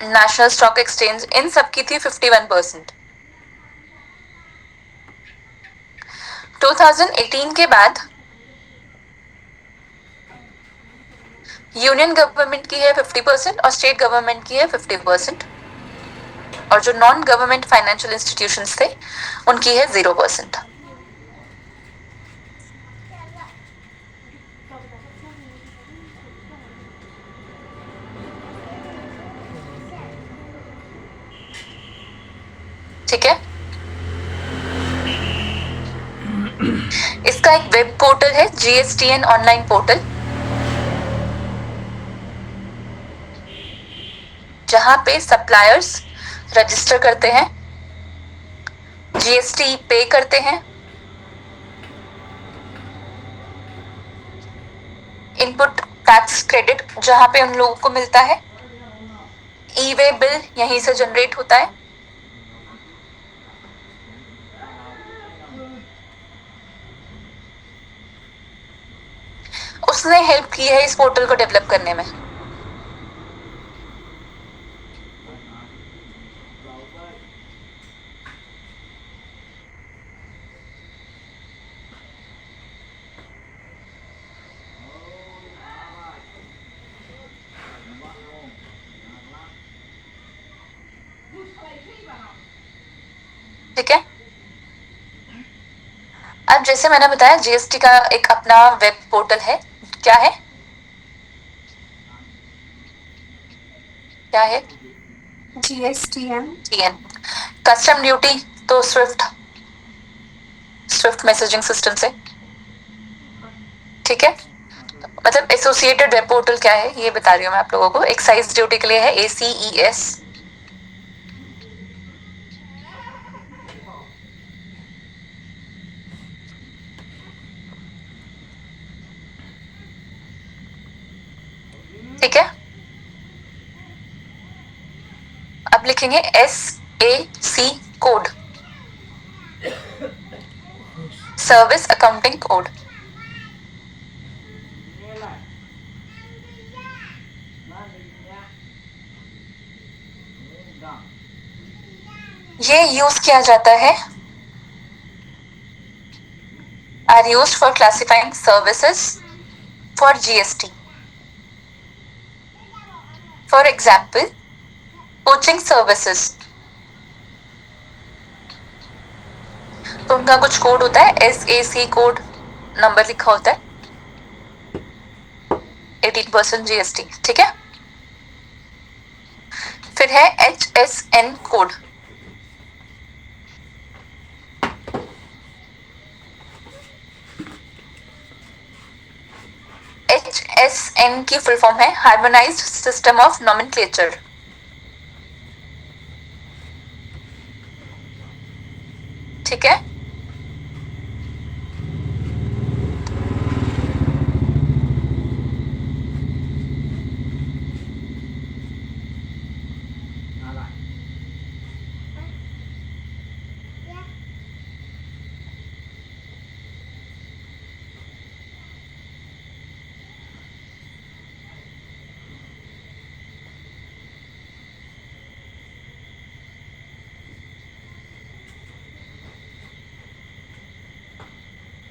Speaker 1: नेशनल स्टॉक एक्सचेंज, इन सब की थी 51%। 2018 के बाद यूनियन गवर्नमेंट की है 50% और स्टेट गवर्नमेंट की है 50%, और जो नॉन गवर्नमेंट फाइनेंशियल इंस्टीट्यूशंस थे उनकी है 0%। ठीक है, इसका एक वेब पोर्टल है जीएसटीएन ऑनलाइन पोर्टल। जहां पे सप्लायर्स रजिस्टर करते हैं, जीएसटी पे करते हैं, इनपुट टैक्स क्रेडिट जहां पे उन लोगों को मिलता है, ई वे बिल यहीं से जनरेट होता है। उसने हेल्प की है इस पोर्टल को डेवलप करने में। ठीक है, अब जैसे मैंने बताया जीएसटी का एक अपना वेब पोर्टल है। क्या है, क्या है?
Speaker 4: GSTN.
Speaker 1: टीएन। कस्टम ड्यूटी तो स्विफ्ट मैसेजिंग सिस्टम से। ठीक है, मतलब एसोसिएटेड वेब पोर्टल क्या है ये बता रही हूँ मैं आप लोगों को। एक्साइज ड्यूटी के लिए है ACES। ठीक है, अब लिखेंगे SAC code, service accounting code. ये यूज किया जाता है, are used for classifying services for GST। For example, coaching services, तो उनका कुछ कोड होता है, SAC कोड नंबर लिखा होता है, 18% GST। ठीक है, फिर है HSN कोड। HSN की फुल फॉर्म है हार्मोनाइज्ड सिस्टम ऑफ नॉमेनक्लेचर। ठीक है,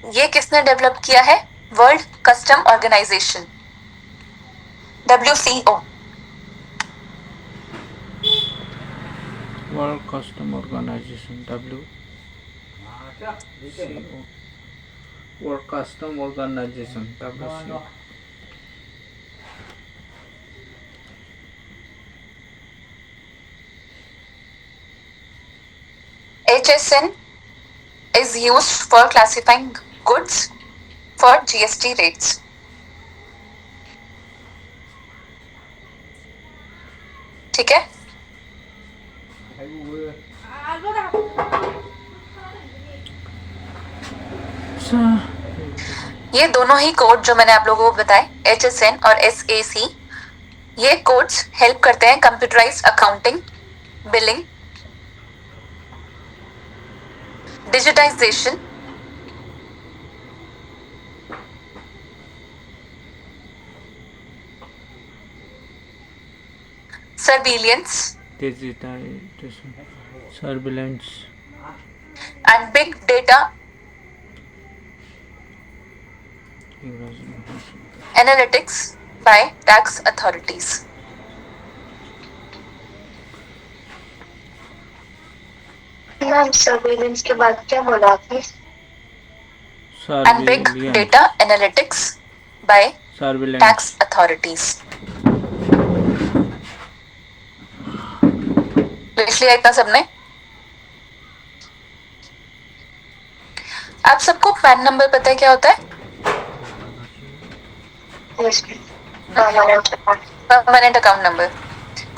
Speaker 1: ये किसने डेवलप किया है? World custom organisation, WCO।
Speaker 2: World custom organisation WCO, world custom organisation WCO।
Speaker 1: HSN is used for classifying goods for GST rates. ठीक है, ये दोनों ही कोड जो मैंने आप लोगों को बताए, HSN और SAC, ये कोड्स हेल्प करते हैं computerised accounting, billing, digitisation, surveillance
Speaker 2: digitisation, surveillance
Speaker 1: and big data analytics by tax authorities.
Speaker 4: Ma'am surveillance के बाद क्या बोला आपने?
Speaker 1: And big data analytics by
Speaker 2: surveillance
Speaker 1: tax authorities. लिख लिया इतना सबने? आप सबको पैन नंबर पता है क्या होता है? Permanent account number.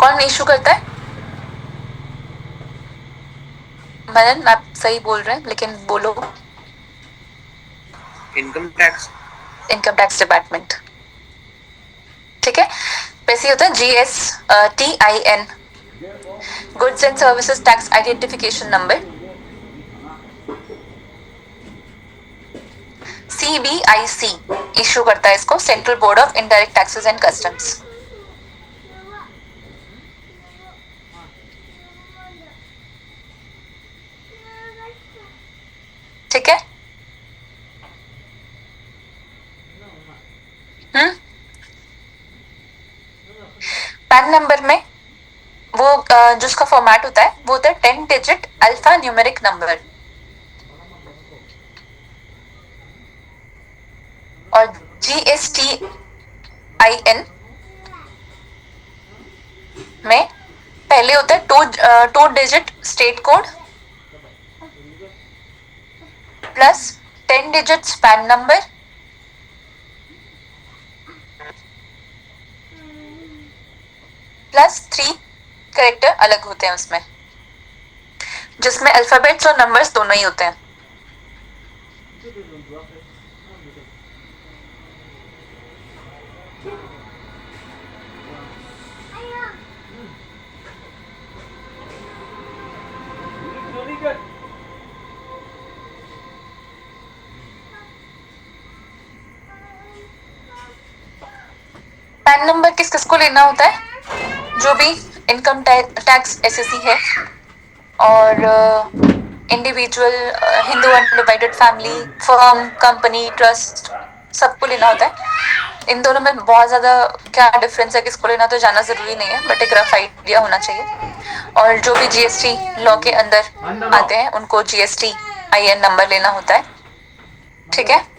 Speaker 1: कौन इशू करता है? मनन, आप सही बोल रहे हैं, लेकिन बोलो।
Speaker 2: Income tax.
Speaker 1: Income tax department, ठीक है। वैसे होता है GSTIN, goods and services tax identification number. CBIC issue करता है इसको, central board of indirect taxes and customs. ठीक है। पैन नंबर में वो जो उसका फॉर्मेट होता है वो होता है 10 डिजिट अल्फा न्यूमेरिक नंबर। और GSTIN में पहले होता है 2 digit state code plus 10 digit pan number plus 3 character अलग होते हैं उसमें, जिसमें अल्फाबेट्स और नंबर्स दोनों ही होते हैं। पैन नंबर किस किस को लेना होता है? जो भी इनकम टैक्स एसएससी है और individual, Hindu undivided family, firm, company, trust, सबको लेना होता है। इन दोनों में बहुत ज्यादा क्या डिफरेंस है, किसको लेना तो जाना जरूरी नहीं है, बट एक रफ आइडिया होना चाहिए। और जो भी GST लॉ के अंदर आते हैं उनको GSTIN नंबर लेना होता है, ठीक है।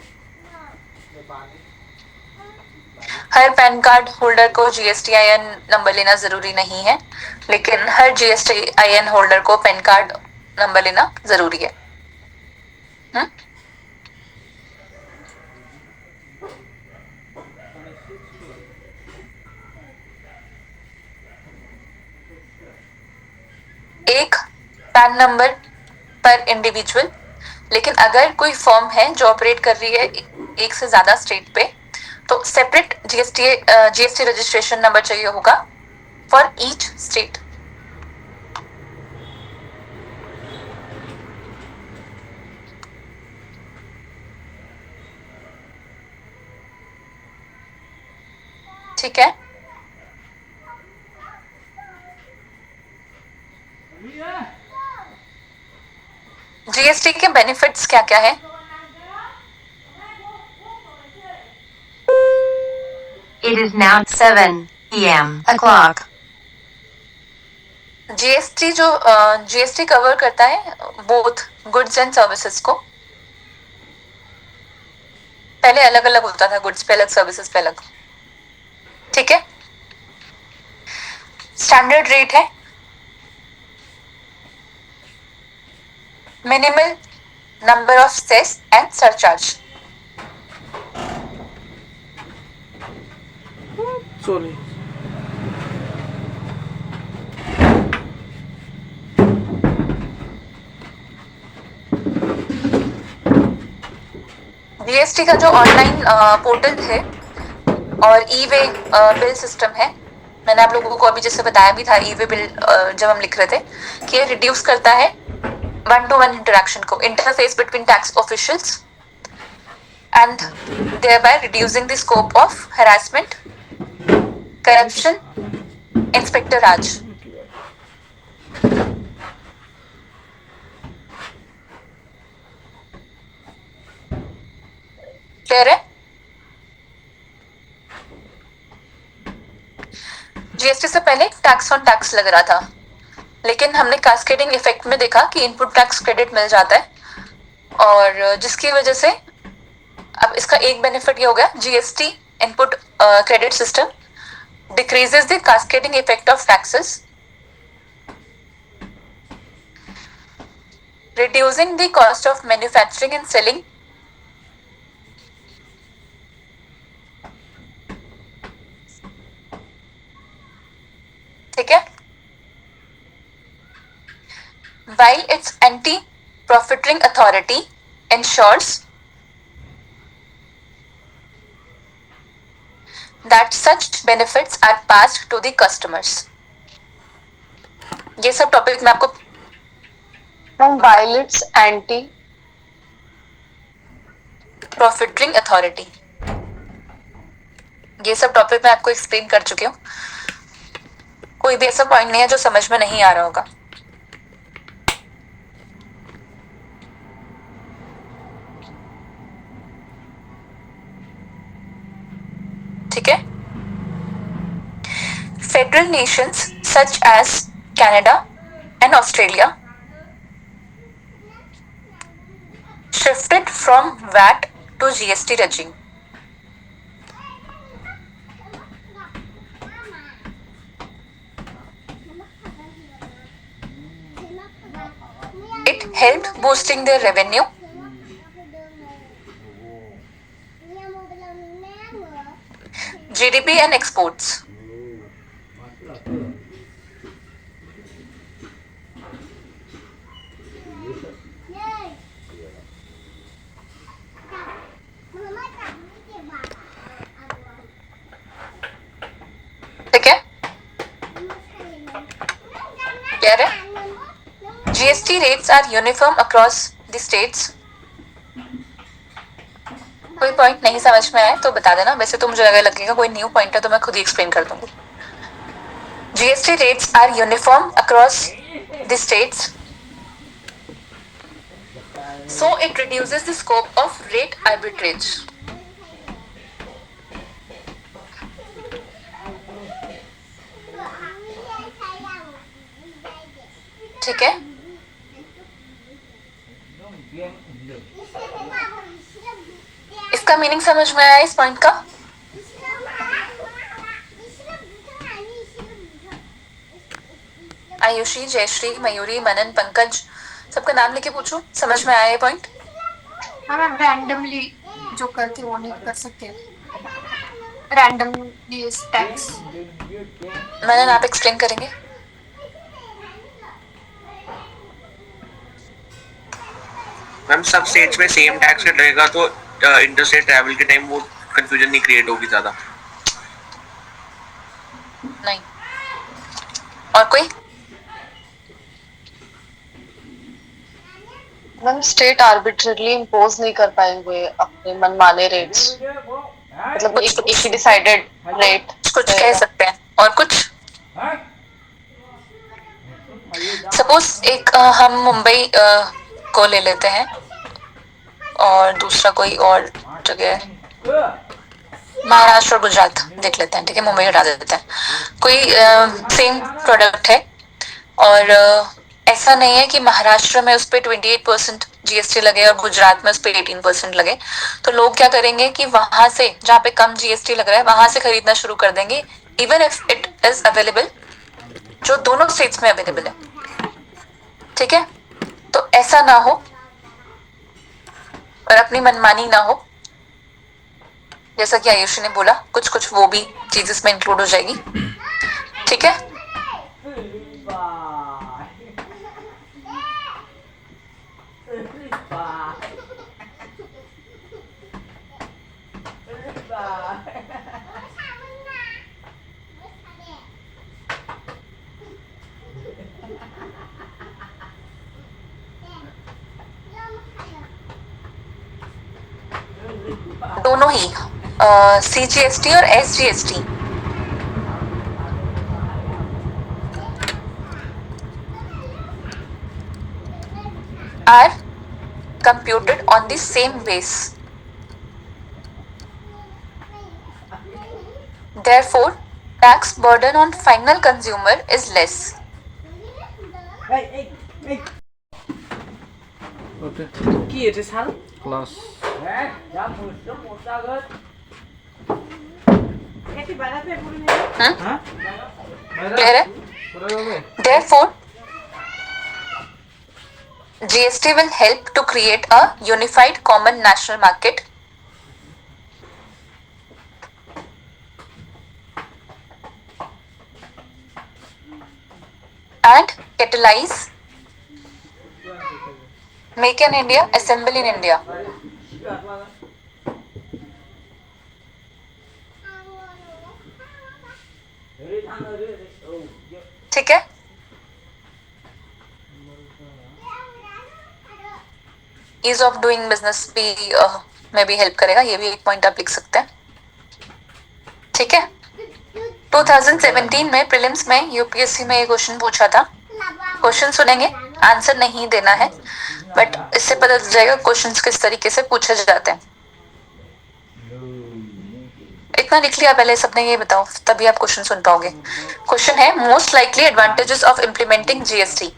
Speaker 1: हर पैन कार्ड होल्डर को GSTIN नंबर लेना जरूरी नहीं है, लेकिन हर GSTIN होल्डर को पैन कार्ड नंबर लेना जरूरी है। एक पैन नंबर पर इंडिविजुअल, लेकिन अगर कोई फर्म है जो ऑपरेट कर रही है एक से ज्यादा स्टेट पे तो सेपरेट GST रजिस्ट्रेशन नंबर चाहिए होगा फॉर ईच स्टेट। ठीक है। GST के बेनिफिट्स क्या क्या है?
Speaker 3: It is now 7 p.m. o'clock.
Speaker 1: GST cover करता है बोथ गुड्स एंड सर्विसेज को। पहले अलग अलग होता था, गुड्स पे अलग, सर्विसेज पे अलग, ठीक है। स्टैंडर्ड रेट है, minimal number of cess and surcharge.
Speaker 2: Sorry.
Speaker 1: GST का जो ऑनलाइन पोर्टल है और ई-वे बिल सिस्टम है, मैंने आप लोगों को अभी जैसे बताया भी था, ई-वे बिल जब हम लिख रहे थे कि ये रिड्यूस करता है 1-to-1 इंटरेक्शन को, interface between tax officials, and thereby reducing the scope of harassment, corruption, inspector Raj. Clear है? GST से पहले टैक्स ऑन टैक्स लग रहा था, लेकिन हमने कास्केडिंग इफेक्ट में देखा कि इनपुट टैक्स क्रेडिट मिल जाता है, और जिसकी वजह से अब इसका एक बेनिफिट ये हो गया, GST input credit system decreases the cascading effect of taxes, reducing the cost of manufacturing and selling, ठीक है। while its anti-profiteering authority ensures that such benefits are passed to the customers. ये सब topic मैं आपको
Speaker 5: ma'am while its anti
Speaker 1: profiting authority, ये सब topic मैं आपको एक्सप्लेन कर चुकी हूँ. कोई भी ऐसा पॉइंट नहीं है जो समझ में नहीं आ रहा होगा. ठीक है. Federal nations such as Canada and Australia shifted from VAT to GST regime. It helped boosting their revenue GDP and exports. ठीक है, क्लियर है. GST rates are uniform across the states. कोई पॉइंट नहीं समझ में आए तो बता देना. वैसे तो मुझे लगेगा कोई न्यू पॉइंट है तो मैं खुद ही एक्सप्लेन कर दूंगी. GST rates are uniform across the states, so it reduces the scope of rate arbitrage. ठीक है. इसका मीनिंग समझ में आया इस पॉइंट का? आयुषी, जयश्री, मयूरी, मनन, पंकज, सबका नाम लेके पूछो. समझ में आया ये पॉइंट?
Speaker 4: हाँ मैम, रैंडमली जो करते वो नहीं कर सकते. Randomly tax.
Speaker 1: मनन आप एक्सप्लेन करेंगे?
Speaker 6: मैम सब स्टेट्स में सेम टैक्स रेट रहेगा तो इंटरस्टेट ट्रैवल के टाइम वो कंफ्यूजन नहीं क्रिएट होगी ज्यादा.
Speaker 1: नहीं. और कोई?
Speaker 5: मैम स्टेट आर्बिट्रेरली इम्पोज नहीं कर पाएंगे अपने मनमाने रेट्स. मतलब एक ही डिसाइडेड रेट
Speaker 1: कुछ कह सकते हैं. और कुछ? सपोज एक हम मुंबई को ले लेते हैं और दूसरा कोई और जगह महाराष्ट्र और गुजरात देख लेते हैं. ठीक है, मुंबई हटा देते हैं. कोई सेम प्रोडक्ट है और ऐसा नहीं है कि महाराष्ट्र में उस पर 28% GST लगे और गुजरात में उस पर 18% लगे. तो लोग क्या करेंगे कि वहां से जहाँ पे कम GST लग रहा है वहां से खरीदना शुरू कर देंगे, even if it is available, जो दोनों स्टेट्स में अवेलेबल है. ठीक है, तो ऐसा ना हो और अपनी मनमानी ना हो. जैसा कि आयुषी ने बोला, कुछ कुछ वो भी चीज इसमें इंक्लूड हो जाएगी. ठीक है. दोनों ही CGST और SGST are computed on the same base. Therefore, tax burden on final consumer is less.
Speaker 2: Okay.
Speaker 7: কি এটা ছাড়
Speaker 2: Class.
Speaker 7: এটি বানাতে পুরো নিয়ে
Speaker 2: हाँ?
Speaker 1: Clear है? Therefore, GST will help to create a unified common national market and catalyze make in India, assemble in India. ठीक है, ईज ऑफ डूइंग बिजनेस भी में भी हेल्प करेगा, ये भी एक पॉइंट आप लिख सकते हैं। ठीक है, 2017 में प्रीलिम्स में यूपीएससी में ये क्वेश्चन पूछा था। क्वेश्चन सुनेंगे, आंसर नहीं देना है, बट इससे पता चल जाएगा क्वेश्चंस किस तरीके से पूछे जाते हैं। इतना लिख लिया पहले सबने, ये बताओ, तभी आप क्वेश्चन सुन पाओगे। क्वेश्चन है most likely advantages of implementing GST.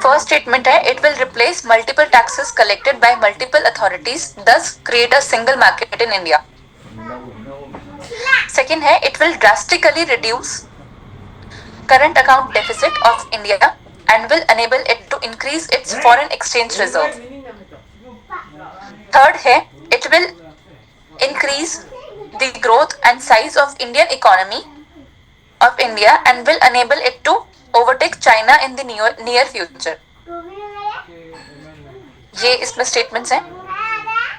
Speaker 1: First statement है it will replace multiple taxes collected by multiple authorities, thus create a single market in India. Second है it will drastically reduce current account deficit of India and will enable it to increase its foreign exchange reserve. Third है it will increase the growth and size of Indian economy of India and will enable it to overtake China in the near future. ये इसमें statements हैं।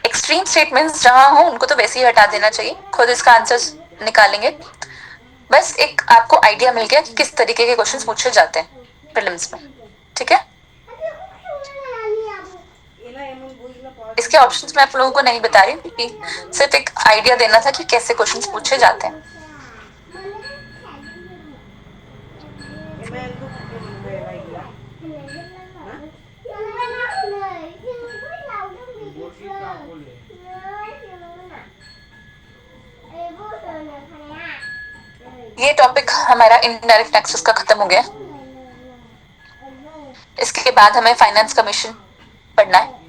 Speaker 1: Extreme statements जहां हो उनको तो वैसे ही हटा देना चाहिए, खुद इसका आंसर निकालेंगे। बस एक आपको आइडिया मिल गया कि किस तरीके के क्वेश्चंस पूछे जाते हैं प्रीलिम्स में। ठीक है, इसके ऑप्शंस मैं आप लोगों को नहीं बता रही क्योंकि सिर्फ एक आइडिया देना था कि कैसे क्वेश्चंस पूछे जाते हैं। ये टॉपिक हमारा इनडायरेक्ट टैक्सेस का खत्म हो गया। इसके बाद हमें फाइनेंस कमीशन पढ़ना है।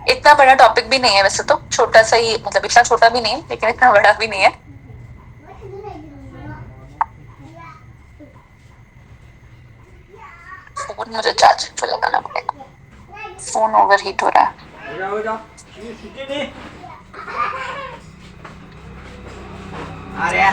Speaker 1: इतना बड़ा टॉपिक भी नहीं है वैसे तो, छोटा सा ही, मतलब इतना छोटा भी नहीं है लेकिन इतना बड़ा भी नहीं है। फोन मुझे चार्जिंग पे लगाना पड़ेगा, फोन ओवरहीट हो रहा है।
Speaker 2: हो जाओ अरे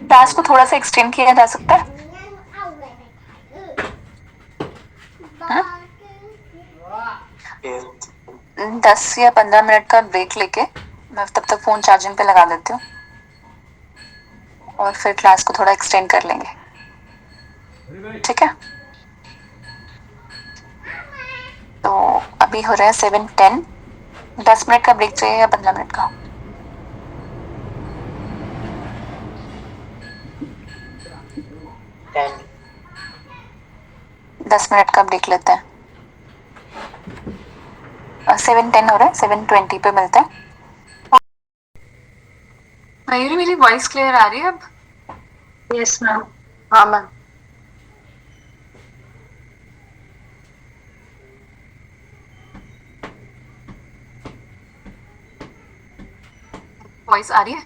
Speaker 1: टास्क को थोड़ा सा एक्सटेंड किया जा सकता है। 10 या 15 मिनट का ब्रेक लेके मैं तब तक फोन चार्जिंग पे लगा देती हूँ और फिर क्लास को थोड़ा एक्सटेंड कर लेंगे। ठीक है, तो अभी हो रहा है 7:10। 10 मिनट का ब्रेक चाहिए या 15 मिनट का? 10 मिनट का ब्रेक लेते हैं। 7:10 हो रहा है, 7:20 पे मिलते हैं। मयूरी, मेरी वॉइस क्लियर आ रही है अब?
Speaker 4: Yes, ma'am.
Speaker 5: हाँ मैम।
Speaker 1: वॉइस आ रही है?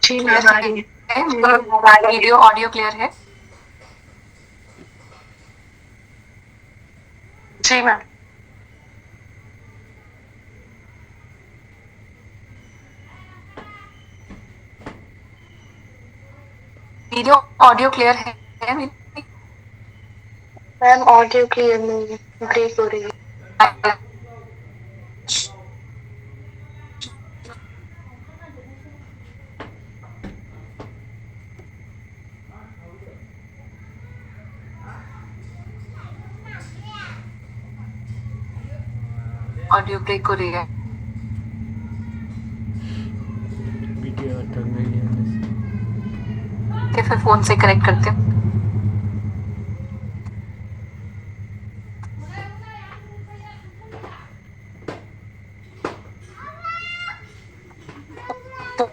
Speaker 4: जी मैम, आ रही है।
Speaker 1: वीडियो ऑडियो क्लियर है?
Speaker 5: जी मैम।
Speaker 1: वीडियो ऑडियो क्लियर है मेरी?
Speaker 5: मैम ऑडियो क्लियर नहीं है, ब्रेक हो रही है।
Speaker 1: ऑडियो ब्रेक हो रही है।
Speaker 2: वीडियो अटक गई है।
Speaker 1: फिर फोन से कनेक्ट करते हैं। तो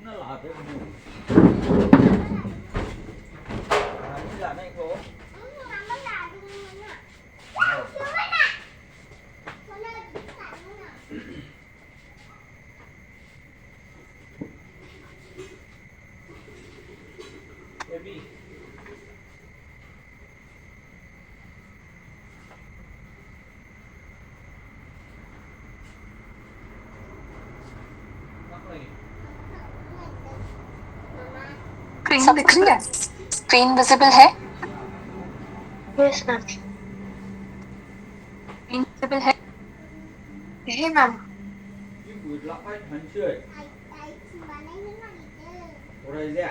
Speaker 2: nó lọt cái làm này cô baby
Speaker 1: सब दिख रही है, स्क्रीन विजिबल है,
Speaker 4: Yes, ma'am.
Speaker 1: स्क्रीन विजिबल है।
Speaker 4: Hey, ma'am.
Speaker 2: cái bụi lọc ấy hình xưa ở đây ra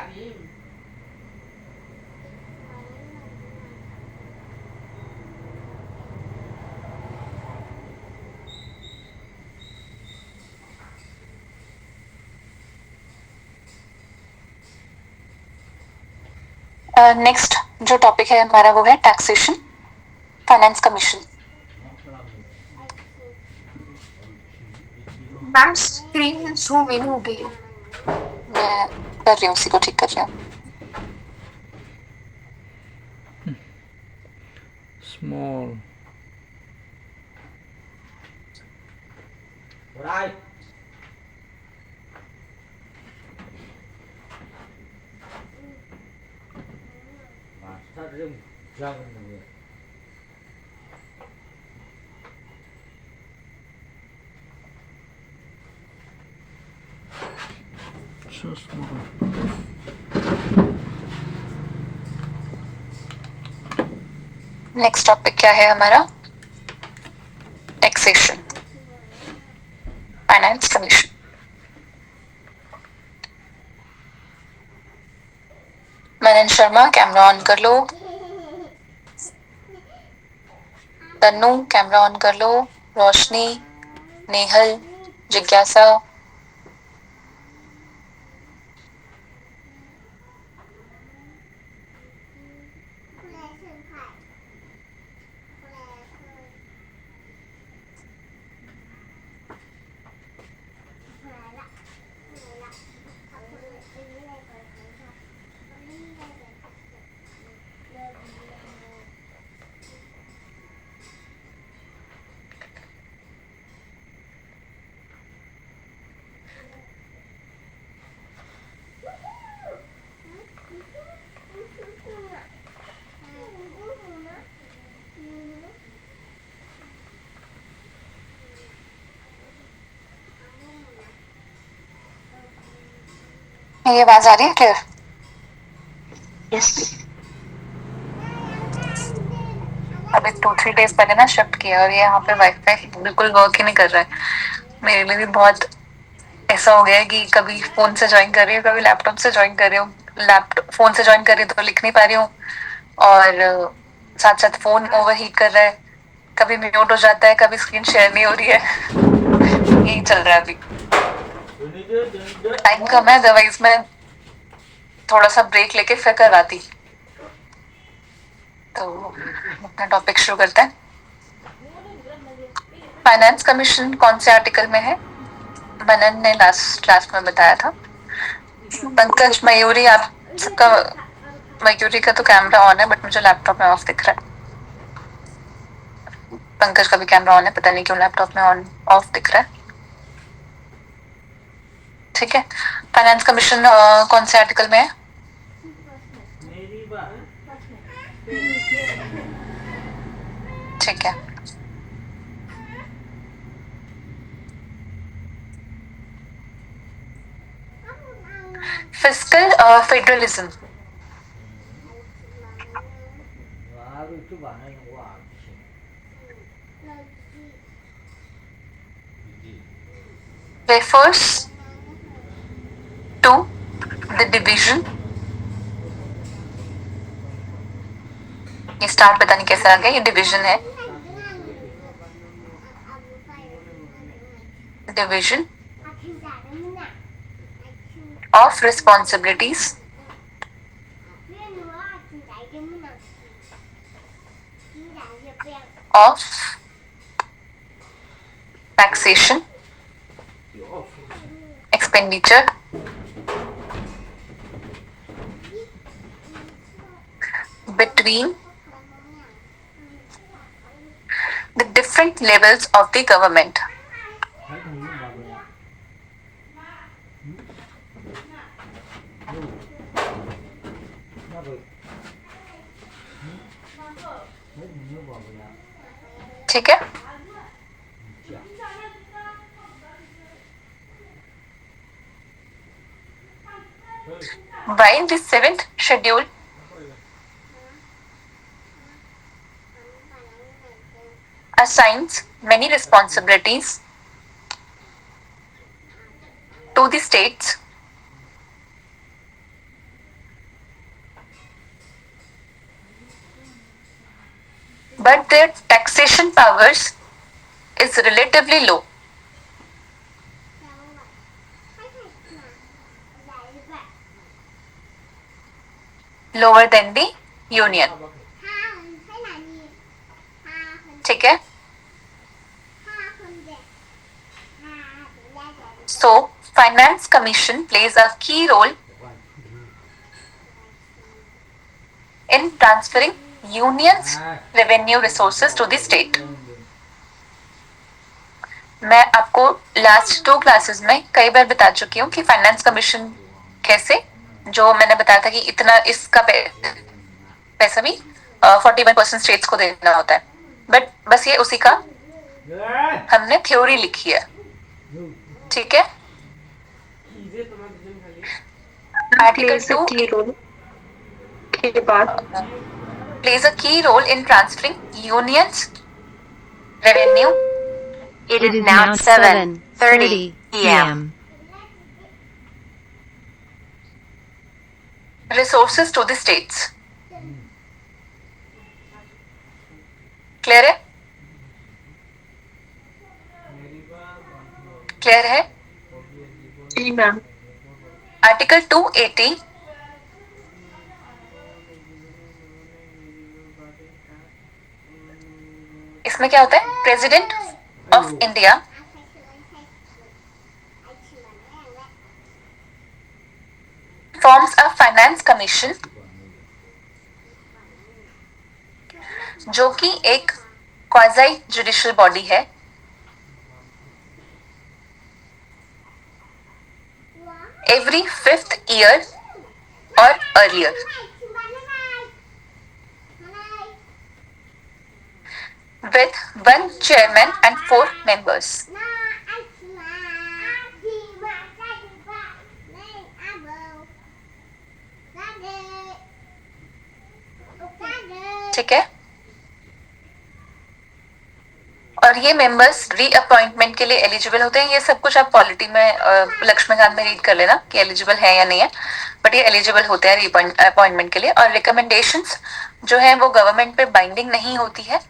Speaker 1: next जो टॉपिक है हमारा वो है taxation, finance commission.
Speaker 4: Ma'am, screen zoom in हो गई है.
Speaker 1: मैं कर रही हूँ, उसी को ठीक कर रही हूँ।
Speaker 2: small ở đây và sát rừng răng người so small
Speaker 1: next topic क्या है हमारा? Taxation, finance commission. Manan Sharma camera on कर लो। तन्नू कैमरा ऑन कर लो। रोशनी, नेहल, जिज्ञासा, ये आवाज आ रही है क्लियर?
Speaker 4: Yes.
Speaker 1: अभी 2-3 डेज पहले ना शिफ्ट किया और ये यहाँ पे वाईफाई बिल्कुल वर्क ही नहीं कर रहा है। मेरे लिए भी बहुत ऐसा हो गया है कि कभी फोन से ज्वाइन कर रही हूँ, कभी लैपटॉप से ज्वाइन कर रही हूँ। लैपटॉप फोन से ज्वाइन कर रही हूँ तो लिख नहीं पा रही हूँ, और साथ साथ फोन ओवर हीट कर रहा है, कभी म्यूट हो जाता है, कभी स्क्रीन शेयर नहीं हो रही है। यही चल रहा है अभी। टाइम कम है, अदरवाइज मैं थोड़ा सा ब्रेक लेके फिर करवाती। तो अपना टॉपिक शुरू करते हैं। फाइनेंस कमीशन कौन से आर्टिकल में है? मनन ने लास्ट क्लास में बताया था। पंकज, मयूरी, आप सबका, मयूरी का तो कैमरा ऑन है बट मुझे लैपटॉप में ऑफ दिख रहा है। पंकज का भी कैमरा ऑन है, पता नहीं क्यों लैपटॉप में ऑन ऑफ दिख रहा है। ठीक है, फाइनेंस कमीशन कौन से आर्टिकल में है? ठीक है, fiscal federalism. refers to the division. ये स्टार्ट पता नहीं कैसे आ गया, ये डिवीजन है. Division of responsibilities of taxation, expenditure, between the different levels of the government. ठीक है. While the seventh schedule assigns many responsibilities to the states, but their taxation powers is relatively low. Lower than the union. ठीक है. So, Finance Commission plays a key role in transferring union's revenue resources to the state. मैं आपको last 2 classes में कई बार बता चुकी हूँ कि फाइनेंस कमीशन कैसे, जो मैंने बताया था कि इतना इसका पैसा भी 41% स्टेट्स को देना होता है. बट बस ये उसी का हमने थ्योरी लिखी है. ठीक है. आर्टिकल 2
Speaker 4: के बाद
Speaker 1: plays a key role in transferring unions revenue.
Speaker 3: It is now 7:30 p.m.
Speaker 1: resources to the states. Clear है? क्लियर है?
Speaker 4: जी मैम.
Speaker 1: आर्टिकल 280 इसमें क्या होता है? President of India forms a finance commission, जो कि एक क्वाज़ी जुडिशियल बॉडी है. एवरी 5th ईयर और earlier. with 1 chairman and 4 members. ठीक है. और ये मेंबर्स रीअपॉइंटमेंट के लिए एलिजिबल होते हैं. ये सब कुछ आप पॉलिटी में लक्ष्मीकांत में रीड कर लेना कि एलिजिबल है या नहीं है, बट ये एलिजिबल होते हैं रीअपॉइंटमेंट के लिए. और रिकमेंडेशंस जो है वो गवर्नमेंट पे बाइंडिंग नहीं होती है,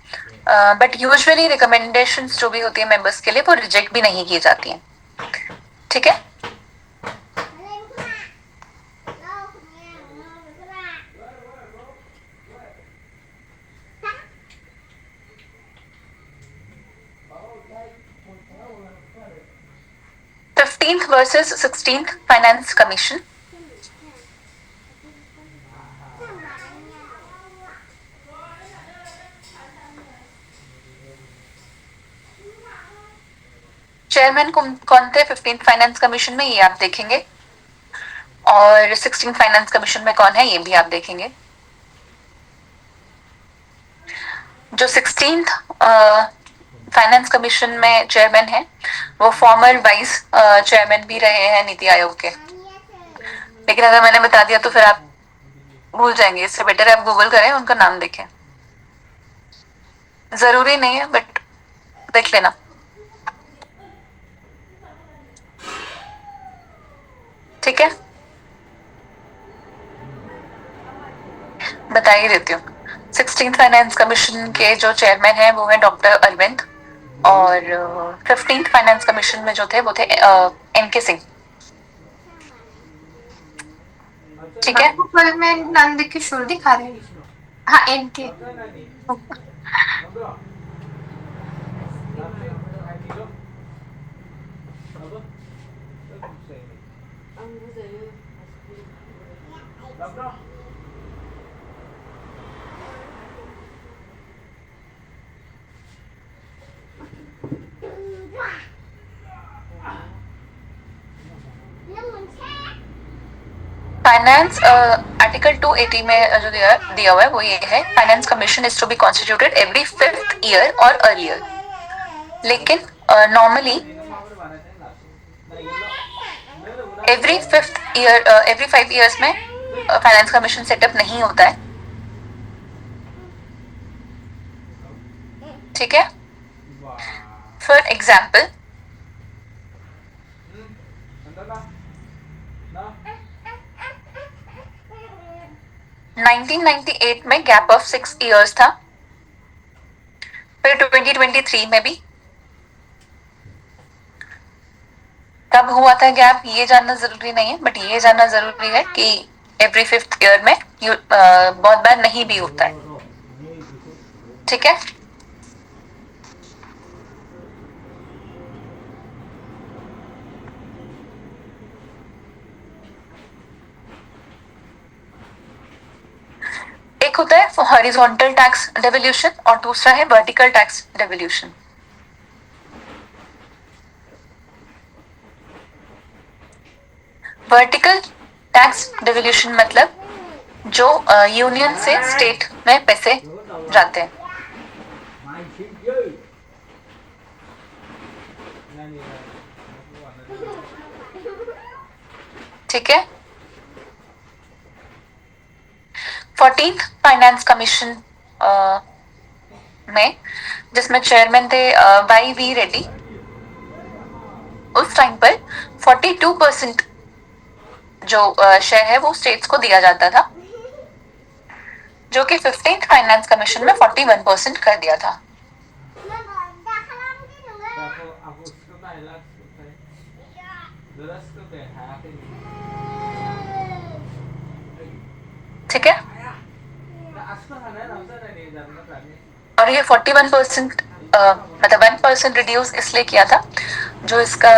Speaker 1: बट यूजुअली रिकमेंडेशंस जो भी होती है मेंबर्स के लिए वो रिजेक्ट भी नहीं की जाती हैं. ठीक है. Fifteenth versus 16th finance commission. Chairman कौन थे 15th फाइनेंस कमीशन में, ये आप देखेंगे. और 16th फाइनेंस कमीशन में कौन है ये भी आप देखेंगे. जो 16th फाइनेंस कमीशन में चेयरमैन है वो फॉर्मर वाइस चेयरमैन भी रहे हैं नीति आयोग के. लेकिन अगर मैंने बता दिया तो फिर आप भूल जाएंगे. इससे बेटर है आप गूगल करें, उनका नाम देखें. जरूरी नहीं है बट देख लेना. बता ही देती हूँ। 16th फाइनेंस कमीशन के जो चेयरमैन हैं वो है डॉक्टर अरविंद, और 15th फाइनेंस कमीशन में जो थे वो थे एनके सिंह। ठीक है,
Speaker 8: फुल में नंद किशोर दिखा रहे हैं। हाँ, इनके
Speaker 1: फाइनेंस आर्टिकल 280 में जो दिया हुआ है वो ये है, finance commission is to be constituted every 5th year और अर्लियर। लेकिन नॉर्मली एवरी 5 ईयर्स में फाइनेंस कमीशन सेटअप नहीं होता है। ठीक है, फॉर एग्जाम्पल 1998 में गैप ऑफ 6 ईयर्स था, फिर 2023 में भी। कब हुआ था गैप ये जानना जरूरी नहीं है, बट ये जानना जरूरी है कि एवरी 5th ईयर में बहुत बार नहीं भी होता है। ठीक है, एक होता है हॉरिजॉन्टल टैक्स डेवल्यूशन और दूसरा है vertical tax devolution. Vertical tax devolution मतलब जो यूनियन से स्टेट में पैसे जाते हैं। ठीक है, 14th फाइनेंस कमीशन में जिसमें चेयरमैन थे वाई वी रेड्डी, उस टाइम पर 42% जो शेयर है वो स्टेट्स को दिया जाता था, जो कि 15th फाइनेंस कमीशन में 41% कर दिया था। ठीक है, और ये 41% मतलब 1% रिड्यूस इसलिए किया था, जो इसका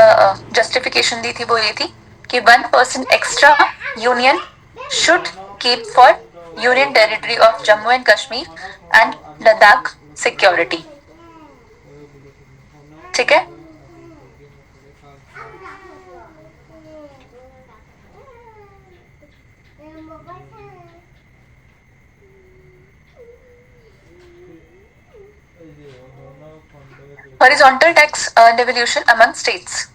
Speaker 1: जस्टिफिकेशन दी थी वो ये थी कि 1% extra union should keep for union territory of Jammu and Kashmir and Ladakh security. ठीक है, horizontal tax devolution among states.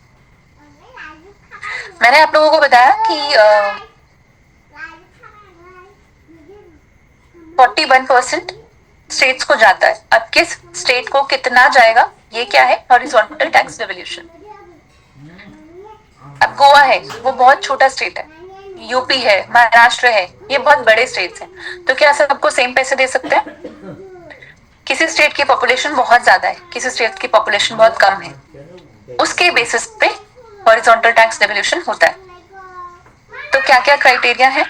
Speaker 1: मैंने आप लोगों को बताया कि 41% स्टेट्स को जाता है। अब किस स्टेट को कितना जाएगा, ये क्या है हॉरिजॉन्टल टैक्स डेवल्यूशन। अब गोवा है, वो बहुत छोटा स्टेट है, यूपी है, महाराष्ट्र है, ये बहुत बड़े स्टेट्स हैं, तो क्या सबको सेम पैसे दे सकते हैं? किसी स्टेट की पॉपुलेशन बहुत ज्यादा है, किसी स्टेट की पॉपुलेशन बहुत कम है, उसके बेसिस पे हॉरिजॉन्टल टैक्स डेवल्यूशन होता है। तो क्या क्या क्राइटेरिया है?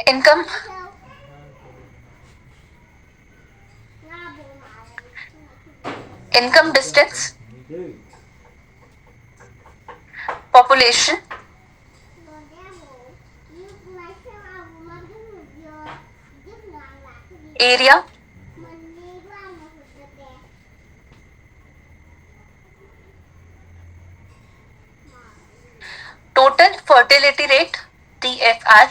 Speaker 1: Income, income distance, population, area, total fertility rate TFR,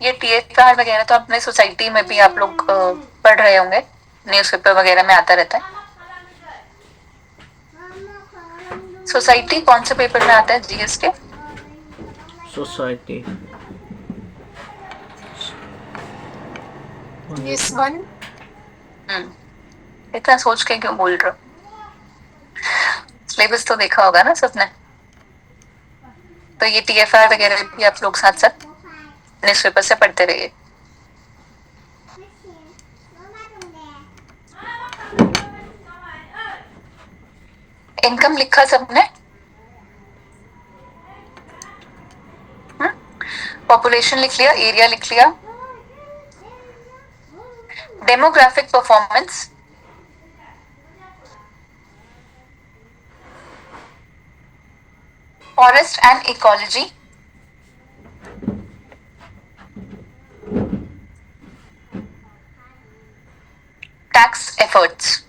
Speaker 1: ये TFR वगैरह तो अपने सोसाइटी में भी आप लोग पढ़ रहे होंगे, न्यूज़पेपर वगैरह में आता रहता है। सोसाइटी कौन से पेपर में आता है GS के?
Speaker 2: Society
Speaker 8: this one.
Speaker 1: इतना सोच के क्यों बोल रहे हो? सिलेबस तो देखा होगा ना सबने, तो ये TFR वगैरह भी आप लोग साथ साथ न्यूज़पेपर से पढ़ते रहिए। इनकम लिखा सबने? पॉपुलेशन लिख लिया, एरिया लिख लिया, demographic performance, forest and ecology, tax efforts.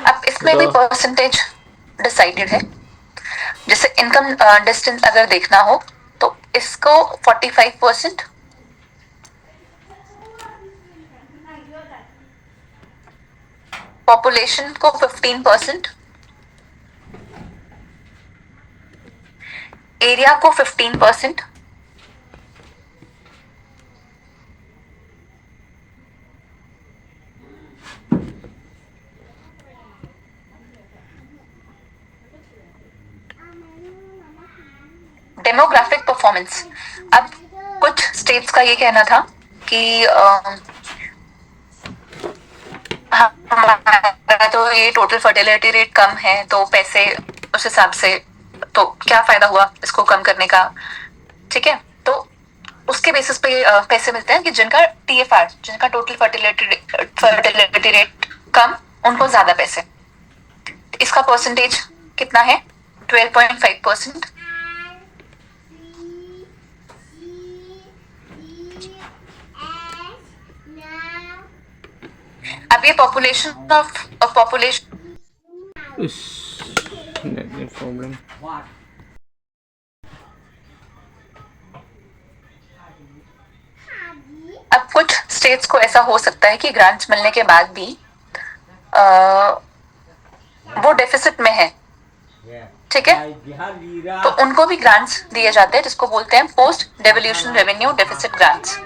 Speaker 1: अब इसमें भी परसेंटेज डिसाइडेड है। जैसे इनकम डिस्टेंस अगर देखना हो तो इसको 45%, पॉपुलेशन को 15%, एरिया को 15%, डेमोग्राफिक परफॉर्मेंस। अब कुछ स्टेट्स का ये कहना था कि हमारा तो ये टोटल फर्टिलिटी रेट कम है, तो पैसे उस हिसाब से तो क्या फायदा हुआ इसको कम करने का, ठीक है। तो उसके बेसिस पे पैसे मिलते हैं कि जिनका TFR, जिनका टोटल फर्टिलिटी रेट कम, उनको ज्यादा पैसे। इसका परसेंटेज कितना है? 12.5%। अब ये पॉपुलेशन
Speaker 2: प्रॉब्लम।
Speaker 1: अब कुछ स्टेट्स को ऐसा हो सकता है कि ग्रांट्स मिलने के बाद भी वो डेफिसिट में है, ठीक है, तो उनको भी ग्रांट्स दिए जाते हैं, जिसको बोलते हैं post devolution revenue deficit grants,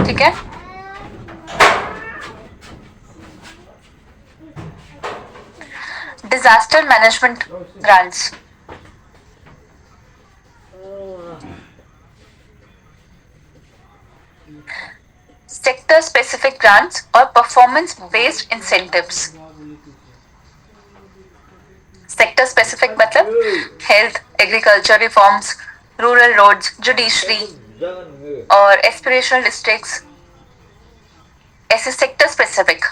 Speaker 1: ठीक है। Disaster management grants, sector specific grants और performance based incentives. Sector specific मतलब health, agriculture reforms, rural roads, judiciary और एस्पिरेशनल डिस्ट्रिक्ट्स, ऐसे सेक्टर स्पेसिफिक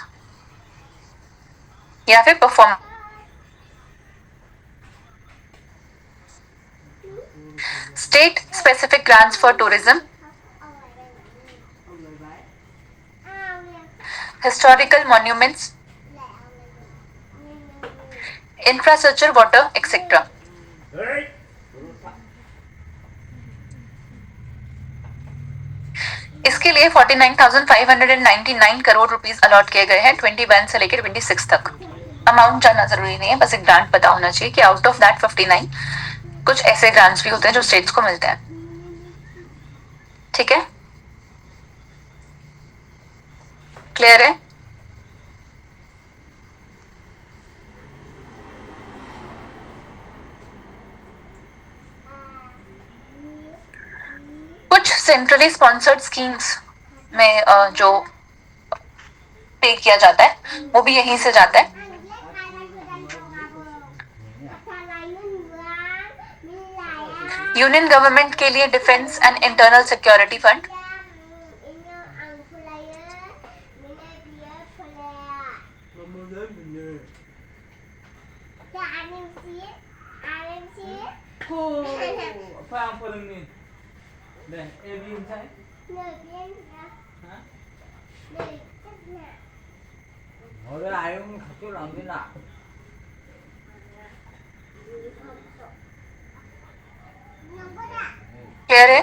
Speaker 1: या फिर perform. State specific grants for tourism, historical monuments, infrastructure, water, etc. इसके लिए 49,599 crore rupees allot किए गए हैं 21 से लेकर 26 तक। अमाउंट जानना जरूरी नहीं है, बस एक ग्रांट पता होना चाहिए कि आउट ऑफ दैट 59 कुछ ऐसे ग्रांट्स भी होते हैं जो स्टेट्स को मिलते हैं, ठीक है। क्लियर है? कुछ सेंट्रली स्पॉन्सर्ड स्कीम्स में जो पे किया जाता है वो भी यहीं से जाता है। यूनियन गवर्नमेंट के लिए defence and internal security fund,
Speaker 2: apa yang paling nih? Deh, bikin saya. Hah? Udah, ayo kacau lagi lah.
Speaker 1: Clear है?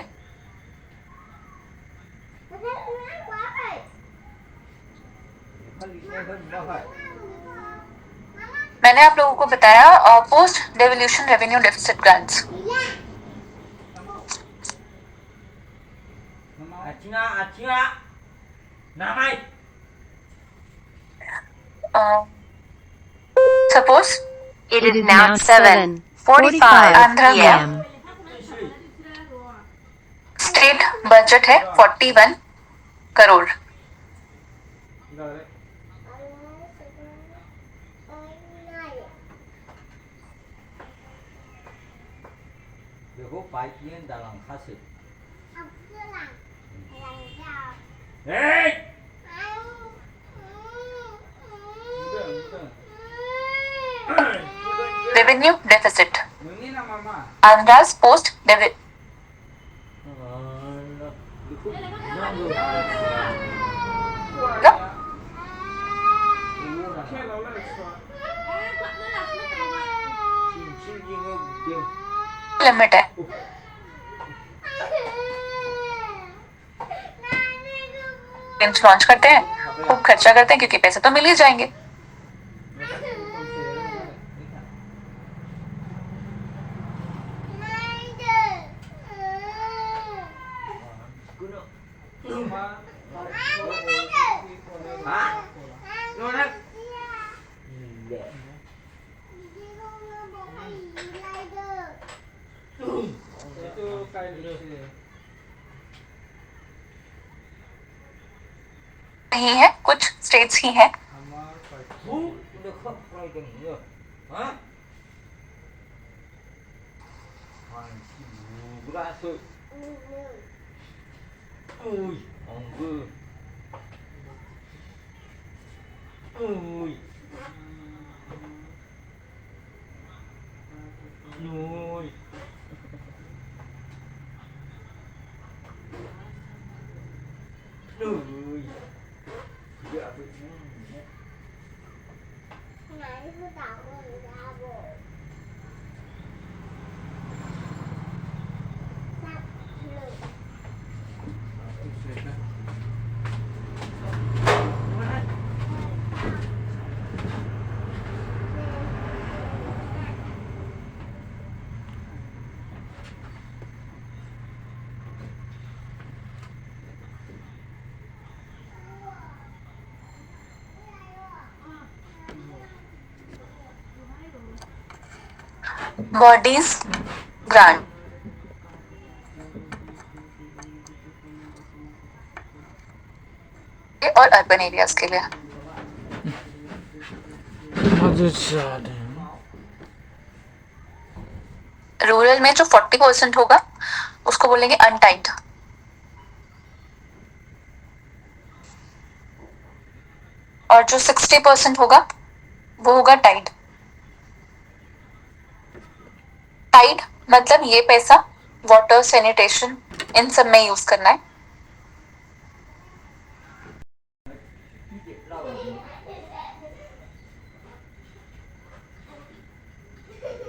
Speaker 1: मैंने आप लोगों को बताया post devolution revenue deficit grants. Suppose
Speaker 3: It is now 7:45
Speaker 1: Andhra
Speaker 3: p.m.
Speaker 1: State budget है 41 करोड़।
Speaker 2: देखो pipe ये दालां खासे
Speaker 1: रेवेन्यू डेफिसिट
Speaker 2: नोंनि नामा मा
Speaker 1: आंध्रा's पोस्ट लिमिट है। लॉन्च करते हैं, खूब खर्चा करते हैं क्योंकि पैसे तो मिल ही जाएंगे। नहीं है, कुछ स्टेट्स ही हैं। बॉडीज ग्रांट और अर्बन एरियाज के लिए। रूरल में जो 40% होगा उसको बोलेंगे अनटाइड, और जो 60% होगा वो होगा टाइड। टाइड मतलब ये पैसा वाटर, सैनिटेशन, इन सब में यूज करना है।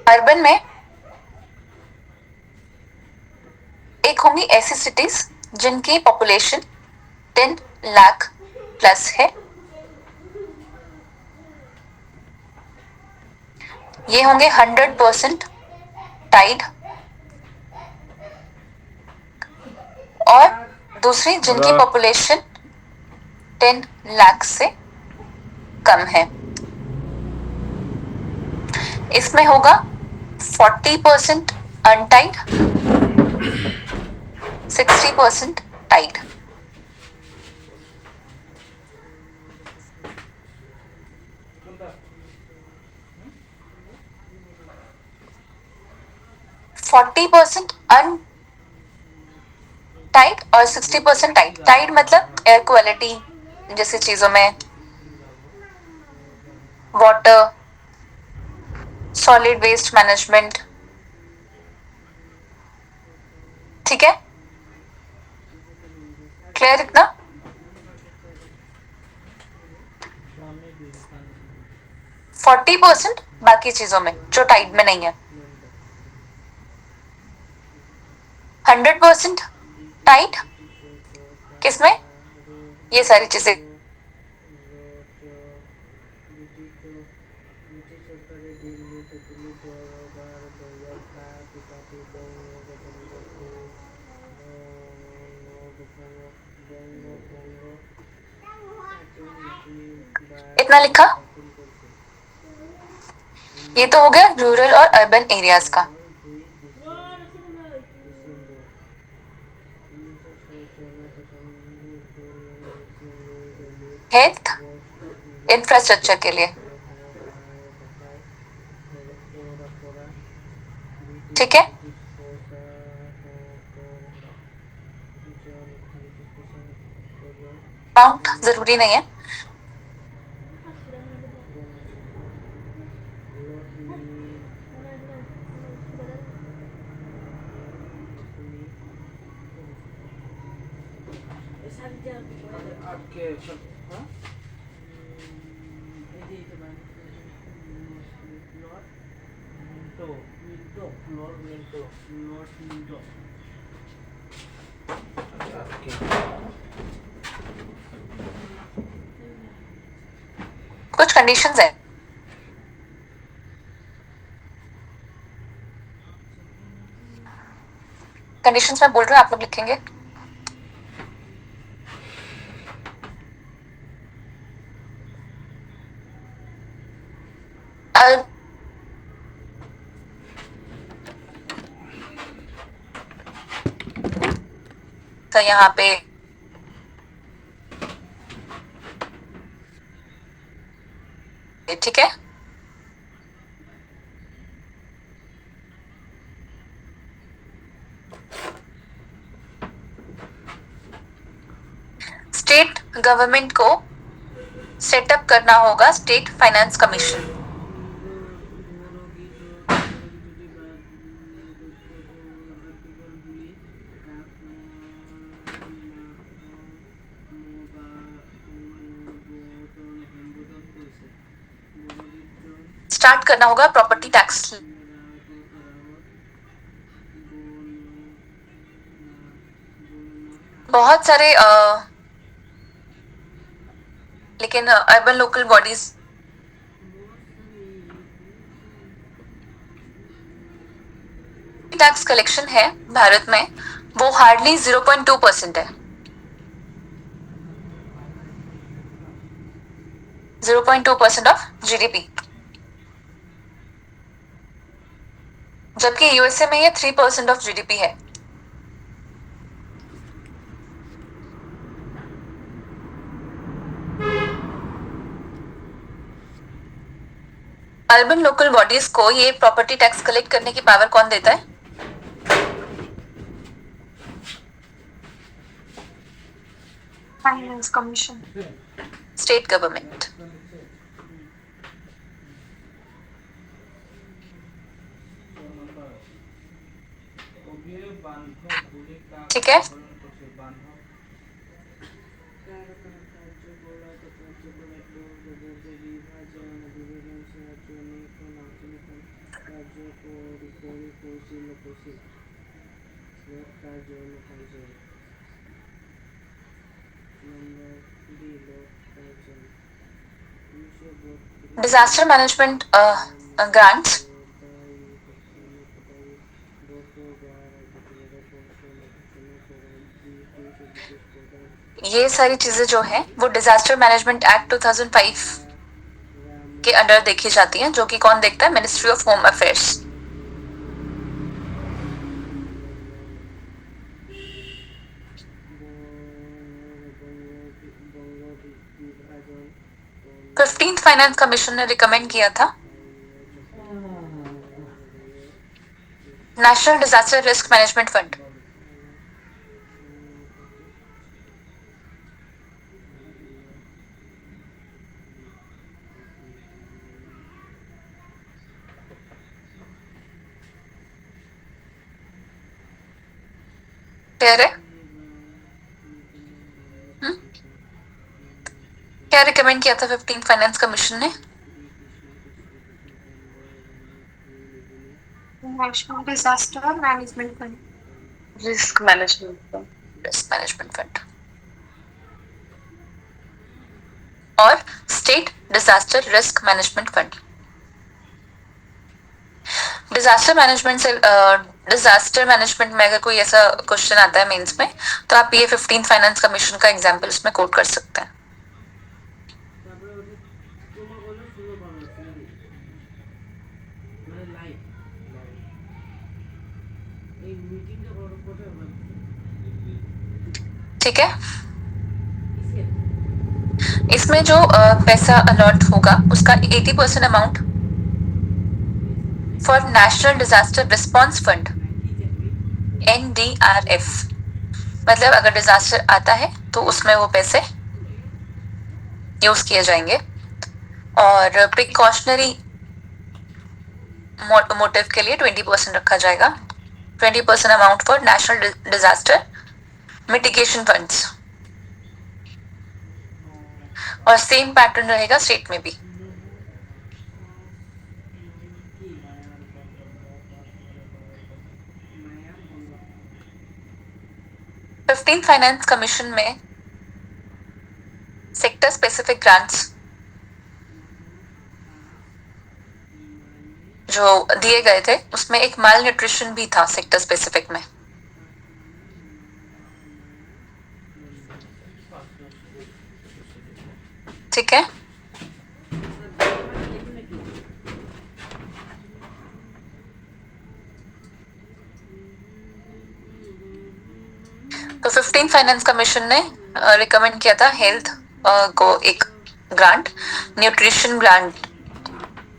Speaker 1: अर्बन में एक होंगी ऐसी सिटीज जिनकी पॉपुलेशन 10 लाख प्लस है। ये होंगे 100% टाइड, और दूसरी जिनकी पॉपुलेशन 10 लाख से कम है। इसमें होगा 40% अनटाइड, 60% टाइड। %40 अनटाइड और 60% टाइड। टाइड मतलब एयर क्वालिटी जैसी चीजों में, वाटर, सॉलिड वेस्ट मैनेजमेंट। ठीक है, क्लियर इतना? फोर्टी 40% बाकी चीजों में जो टाइड में नहीं है। 100% टाइट किसमें? ये सारी चीजें। कितना लिखा? ये तो हो गया रूरल और अर्बन एरियाज का। हेल्थ इंफ्रास्ट्रक्चर के लिए, ठीक है। अमाउंट जरूरी नहीं है।
Speaker 2: आपके सब हाँ?
Speaker 1: कुछ कंडीशंस है। कंडीशंस मैं बोल रही हूँ, आप लोग लिखेंगे। तो यहाँ पे ठीक है। स्टेट गवर्नमेंट को सेटअप करना होगा स्टेट फाइनेंस कमीशन। स्टार्ट करना होगा प्रॉपर्टी टैक्स। बहुत सारे लेकिन urban local bodies tax collection है भारत में, वो हार्डली 0.2% है। 0.2% ऑफ जीडीपी, जबकि यूएसए में ये 3% ऑफ जीडीपी है। अर्बन लोकल बॉडीज को ये प्रॉपर्टी टैक्स कलेक्ट करने की पावर कौन देता है?
Speaker 8: Finance commission,
Speaker 1: state government. ठीक है। डिजास्टर मैनेजमेंट ग्रांट्स, ये सारी चीजें जो हैं वो डिजास्टर मैनेजमेंट एक्ट 2005 के अंडर देखी जाती हैं, जो कि कौन देखता है? Ministry of home affairs. Fifteenth finance commission ने रिकमेंड किया था national disaster risk management fund. Clear है? क्या रिकमेंड किया था 15th फाइनेंस कमीशन ने?
Speaker 8: National disaster management fund,
Speaker 5: risk management
Speaker 1: risk management fund और state disaster risk management fund. Disaster management से डिजास्टर मैनेजमेंट में अगर कोई ऐसा क्वेश्चन आता है मेंस में, तो आप ये 15th फाइनेंस कमीशन का एग्जांपल इसमें कोट कर सकते हैं। ठीक है, इसमें जो पैसा अलॉट होगा उसका 80% amount for national disaster response fund NDRF, मतलब अगर डिजास्टर आता है तो उसमें वो पैसे यूज किए जाएंगे। और प्रिकॉशनरी मोटिव के लिए 20% रखा जाएगा, 20% amount for national disaster mitigation funds. और सेम पैटर्न रहेगा स्टेट में भी। फिफ्टीन फाइनेंस कमीशन में सेक्टर स्पेसिफिक ग्रांट्स जो दिए गए थे उसमें एक माल न्यूट्रिशन भी था सेक्टर स्पेसिफिक में। ठीक है, तो 15 फाइनेंस कमीशन ने रिकमेंड किया था हेल्थ को एक ग्रांट, न्यूट्रिशन ग्रांट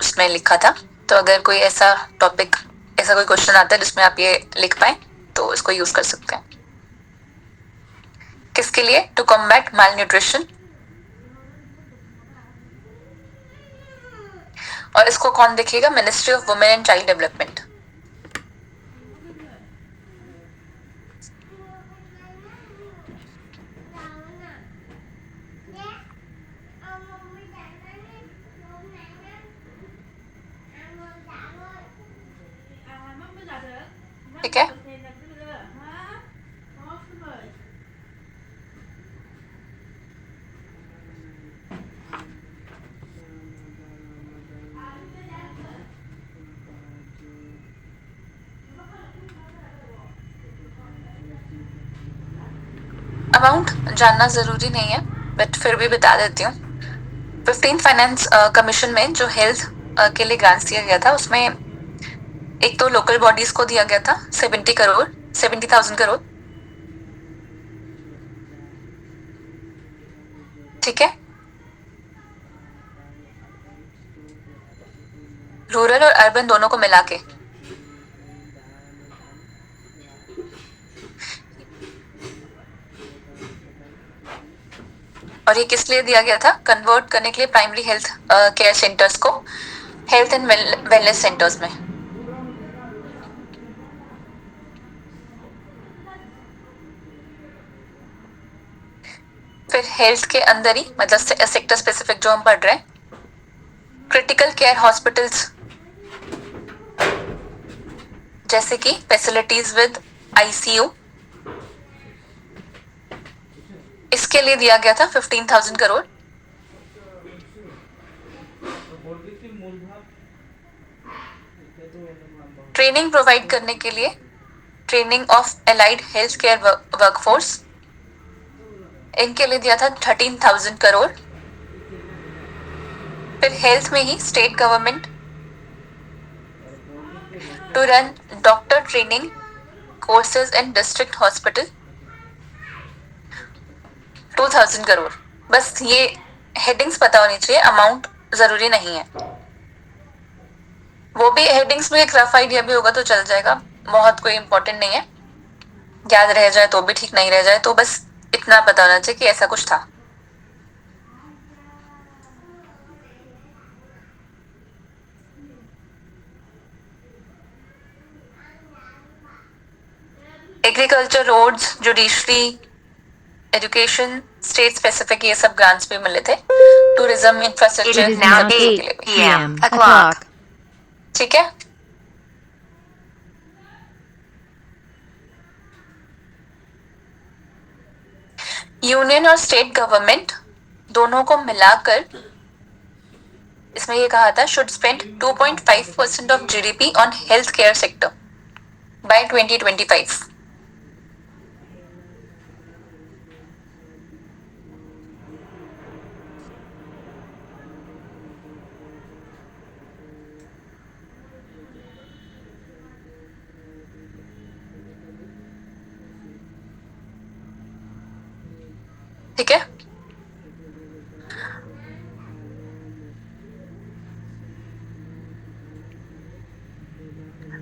Speaker 1: उसमें लिखा था। तो अगर कोई ऐसा टॉपिक, ऐसा कोई क्वेश्चन आता है जिसमें आप ये लिख पाए तो इसको यूज कर सकते हैं। किसके लिए? To combat malnutrition. और इसको कौन देखेगा? Ministry of women and child development. ठीक है, अमाउंट जानना जरूरी नहीं है बट फिर भी बता देती हूँ। 15 फाइनेंस कमीशन में जो हेल्थ के लिए ग्रांट्स दिया गया था उसमें एक तो लोकल बॉडीज को दिया गया था 70,000 करोड़। ठीक है, रूरल और अर्बन दोनों को मिला के। और ये किस लिए दिया गया था? कन्वर्ट करने के लिए प्राइमरी हेल्थ केयर सेंटर्स को हेल्थ एंड वेलनेस सेंटर्स में। फिर हेल्थ के अंदर ही, मतलब सेक्टर स्पेसिफिक जो हम पढ़ रहे हैं, क्रिटिकल केयर हॉस्पिटल्स जैसे कि फैसिलिटीज विद ICU, इसके लिए दिया गया था 15,000 करोड़। ट्रेनिंग प्रोवाइड करने के लिए, training of allied health care workforce, इनके लिए दिया था 13,000 करोड़। फिर हेल्थ में ही state government to run doctor training courses in district hospital 2,000 crore. बस ये हेडिंग्स पता होनी चाहिए, अमाउंट जरूरी नहीं है। वो भी हेडिंग्स में एक रफ आइडिया भी होगा तो चल जाएगा, बहुत कोई इंपॉर्टेंट नहीं है। याद रह जाए तो भी ठीक, नहीं रह जाए तो बस इतना पता होना चाहिए कि ऐसा कुछ था। Agriculture, roads, judiciary, education, state specific ये सब ग्रांट्स भी मिले थे। Tourism,
Speaker 3: It
Speaker 1: infrastructure,
Speaker 3: is now
Speaker 1: सब चीजों के
Speaker 3: 8
Speaker 1: लिए भी।
Speaker 3: p.m. o'clock.
Speaker 1: ठीक है, यूनियन और स्टेट गवर्नमेंट दोनों को मिलाकर इसमें ये कहा था should spend 2.5% of GDP on health care sector bye 2025। ठीक है,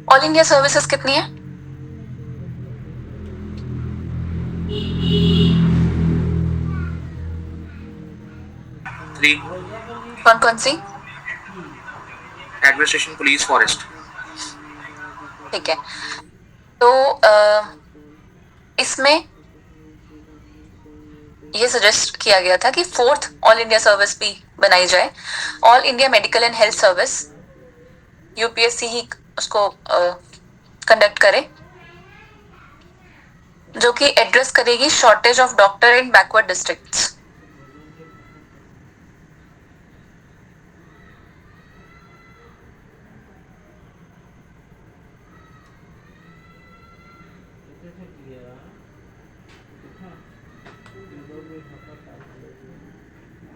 Speaker 1: ऑल इंडिया सर्विसेज कितनी है?
Speaker 6: थ्री।
Speaker 1: कौन कौन सी?
Speaker 6: Administration, police, forest.
Speaker 1: ठीक है, तो इसमें ये सजेस्ट किया गया था कि फोर्थ ऑल इंडिया सर्विस भी बनाई जाए, all India medical and health service. UPSC ही उसको कंडक्ट करे, जो कि एड्रेस करेगी shortage of doctor in backward districts.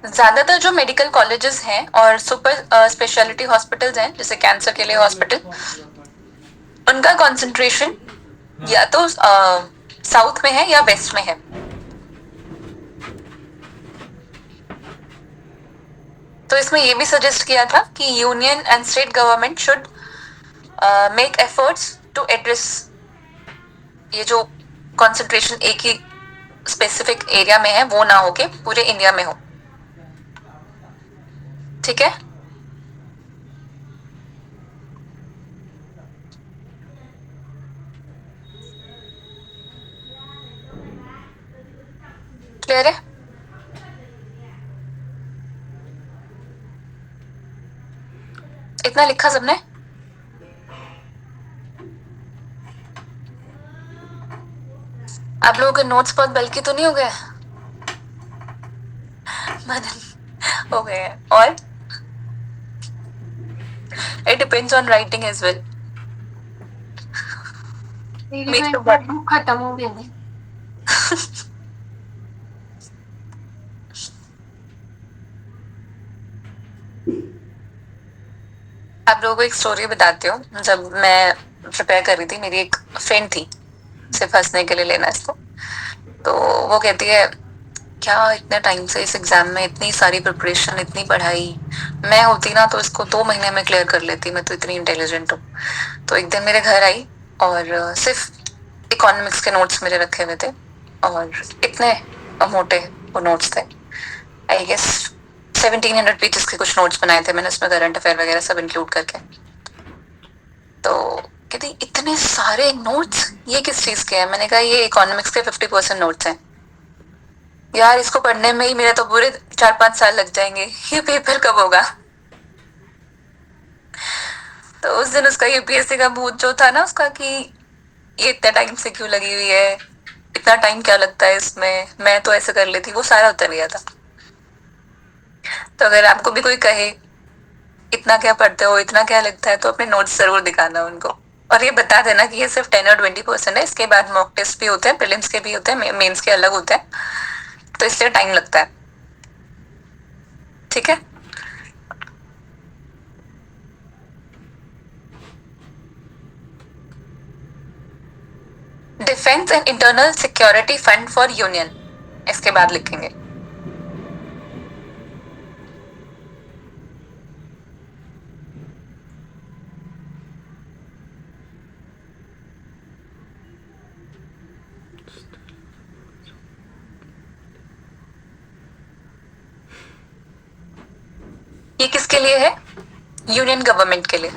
Speaker 1: ज्यादातर जो मेडिकल कॉलेजेस हैं और सुपर स्पेशलिटी हॉस्पिटल्स हैं, जैसे कैंसर के लिए हॉस्पिटल, उनका कंसंट्रेशन या तो साउथ में है या वेस्ट में है। तो इसमें ये भी सजेस्ट किया था कि union and state government should make efforts to address ये जो कंसंट्रेशन एक ही स्पेसिफिक एरिया में है, वो ना हो के पूरे इंडिया में हो। ठीक है, क्लियर है? इतना लिखा सबने? आप लोगों के नोट्स बहुत बल्कि तो नहीं हो गए? मदन हो गए हैं। और it depends on writing as well.
Speaker 8: मेरी
Speaker 1: मेरी
Speaker 8: तो
Speaker 1: तो
Speaker 8: एक बार बुक खत्म हो गई थी। आप लोगों को एक स्टोरी बताती हूँ। जब मैं प्रिपेयर कर रही थी, मेरी एक फ्रेंड थी, सिर्फ हंसने के लिए लेना इसको, तो वो कहती है क्या इतने टाइम से इस एग्जाम में इतनी सारी प्रिपरेशन, इतनी पढ़ाई, मैं होती ना तो इसको 2 महीने में क्लियर कर लेती, मैं तो इतनी इंटेलिजेंट हूँ। तो एक दिन मेरे घर आई और सिर्फ इकोनॉमिक्स के नोट्स मेरे रखे हुए थे और इतने मोटे वो नोट्स थे, आई गेस 1700 पेजेस के कुछ नोट्स बनाए थे मैंने, उसमें करंट अफेयर वगैरह सब इंक्लूड करके। तो कहती इतने सारे नोट्स, ये किस चीज के हैं? मैंने कहा ये इकोनॉमिक्स के 50% नोट्स हैं यार, इसको पढ़ने में ही मेरे तो पूरे 4-5 साल लग जाएंगे, ये पेपर कब होगा? तो उस दिन उसका यूपीएससी का भूत जो था ना उसका, कि ये इतने टाइम से क्यों लगी हुई है, इतना टाइम क्या लगता है इसमें, मैं तो ऐसे कर लेती, वो सारा उतर गया था। तो अगर आपको भी कोई कहे इतना क्या पढ़ते हो, इतना क्या लगता है, तो अपने नोट्स जरूर दिखाना उनको और ये बता देना कि ये सिर्फ 10 और 20% है, इसके बाद मॉक टेस्ट भी होते हैं, प्रीलिम्स के भी होते हैं, मेंस के अलग होते हैं, तो इसलिए टाइम लगता है। ठीक है, defence and internal security fund for union, इसके बाद लिखेंगे। ये किसके लिए है? यूनियन गवर्नमेंट के लिए।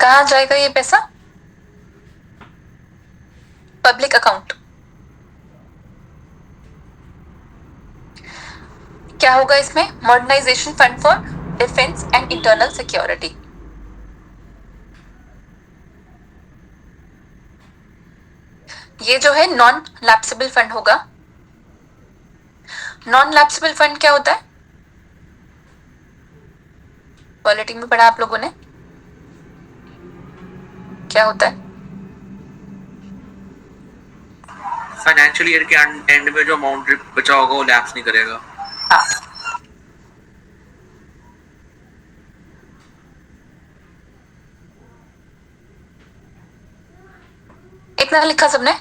Speaker 8: कहाँ जाएगा ये पैसा? Public account. क्या होगा इसमें? Modernisation fund for defence and internal security. ये जो है नॉन लैप्सेबल फंड होगा। नॉन लैप्सेबल फंड क्या होता है? पॉलिटी में पढ़ा आप लोगों ने, क्या होता है?
Speaker 6: फाइनेंशियल ईयर के एंड में जो अमाउंट बचा होगा वो लैप्स नहीं करेगा।
Speaker 1: हाँ,
Speaker 8: इतना लिखा सबने?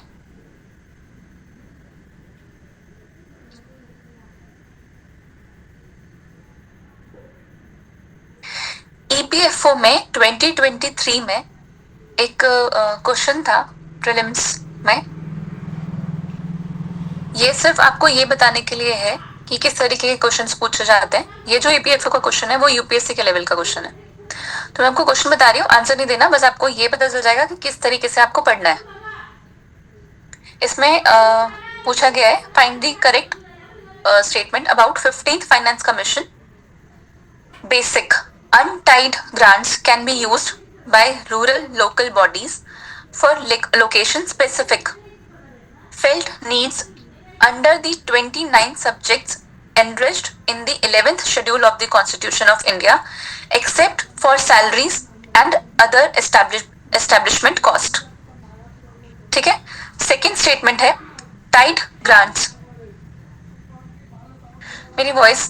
Speaker 8: ईपीएफओ में 2023 में एक क्वेश्चन था प्रीलिम्स में। ये सिर्फ आपको ये बताने के लिए है कि किस तरीके के क्वेश्चंस पूछे जाते हैं। ये जो ईपीएफओ का क्वेश्चन है वो यूपीएससी के लेवल का क्वेश्चन है। तो मैं आपको क्वेश्चन बता रही हूँ, आंसर नहीं देना, बस आपको ये पता चल जाएगा कि किस तरीके से आपको पढ़ना है। इसमें पूछा गया है find the correct statement about 15th finance commission. Basic untied grants can be used by rural local bodies for location specific felt needs under the 29 subjects enriched in the 11th schedule of the Constitution of India except for salaries and other establishment cost। ठीक है। Second statement है Tide grants. मेरी voice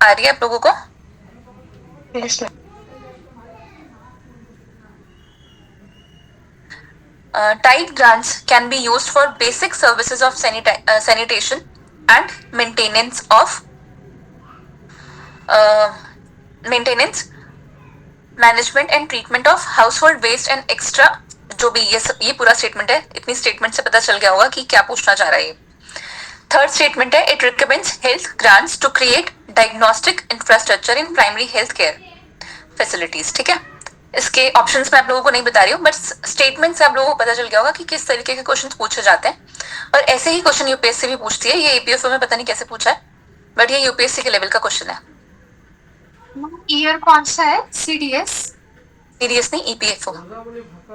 Speaker 8: आ रही है आप लोगों को?
Speaker 5: Yes, ma'am.
Speaker 8: Tide grants can be used for basic services of sanitation and maintenance, management and treatment of household waste and extra। जो भी ये पूरा स्टेटमेंट है, इतनी स्टेटमेंट से पता चल गया होगा कि क्या पूछना चाह रहा है। थर्ड स्टेटमेंट है it recommends health grants to create diagnostic infrastructure in primary health care facilities. ठीक है। इसके ऑप्शंस मैं आप लोगों को नहीं बता रही हूँ, बट स्टेटमेंट से आप लोगों को पता चल गया होगा कि किस तरीके के क्वेश्चन पूछे जाते हैं। और ऐसे ही क्वेश्चन यूपीएससी भी पूछती है। ये ईपीएफओ में पता नहीं कैसे पूछा है, बट ये यूपीएससी के लेवल का क्वेश्चन है।
Speaker 4: ईयर कौन सा है? सीडीएस?
Speaker 8: सीडीएस नहीं, ईपीएफओ।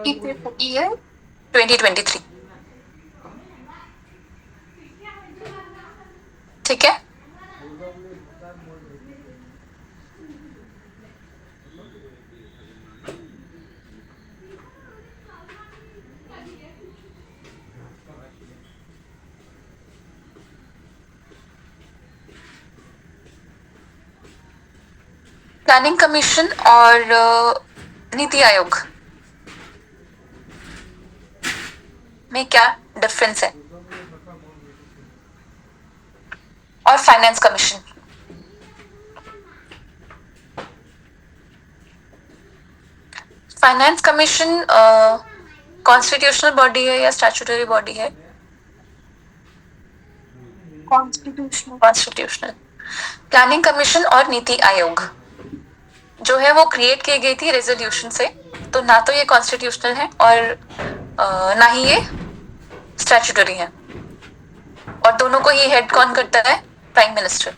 Speaker 4: EPFO year
Speaker 8: 2023। ठीक है। प्लानिंग कमीशन और नीति आयोग में क्या डिफरेंस है? और finance commission. Finance commission constitutional body है या स्टैट्यूटरी बॉडी है? कॉन्स्टिट्यूशनल। प्लानिंग कमीशन और नीति आयोग जो है वो क्रिएट की गई थी रेजोल्यूशन से, तो ना तो ये कॉन्स्टिट्यूशनल है और ना ही ये स्टैट्यूटरी है। और दोनों को ही हेड कौन करता है? Prime minister.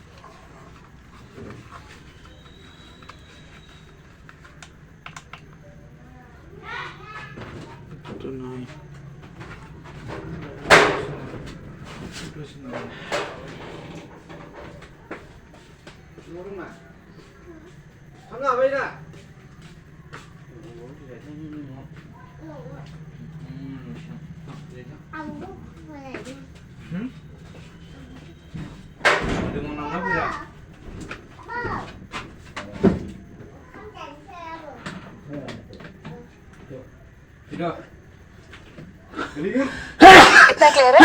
Speaker 8: कितना क्लियर है?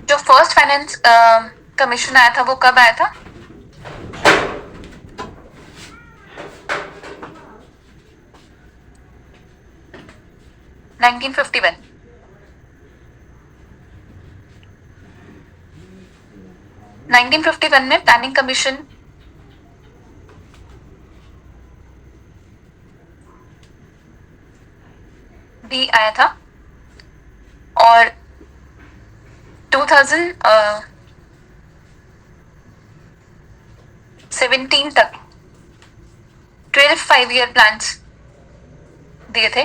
Speaker 8: जो फर्स्ट फाइनेंस कमीशन आया था वो कब आया था? नाइनटीन 1951 में प्लानिंग कमीशन भी आया था और 2017 तक 12 5-year प्लान्स दिए थे।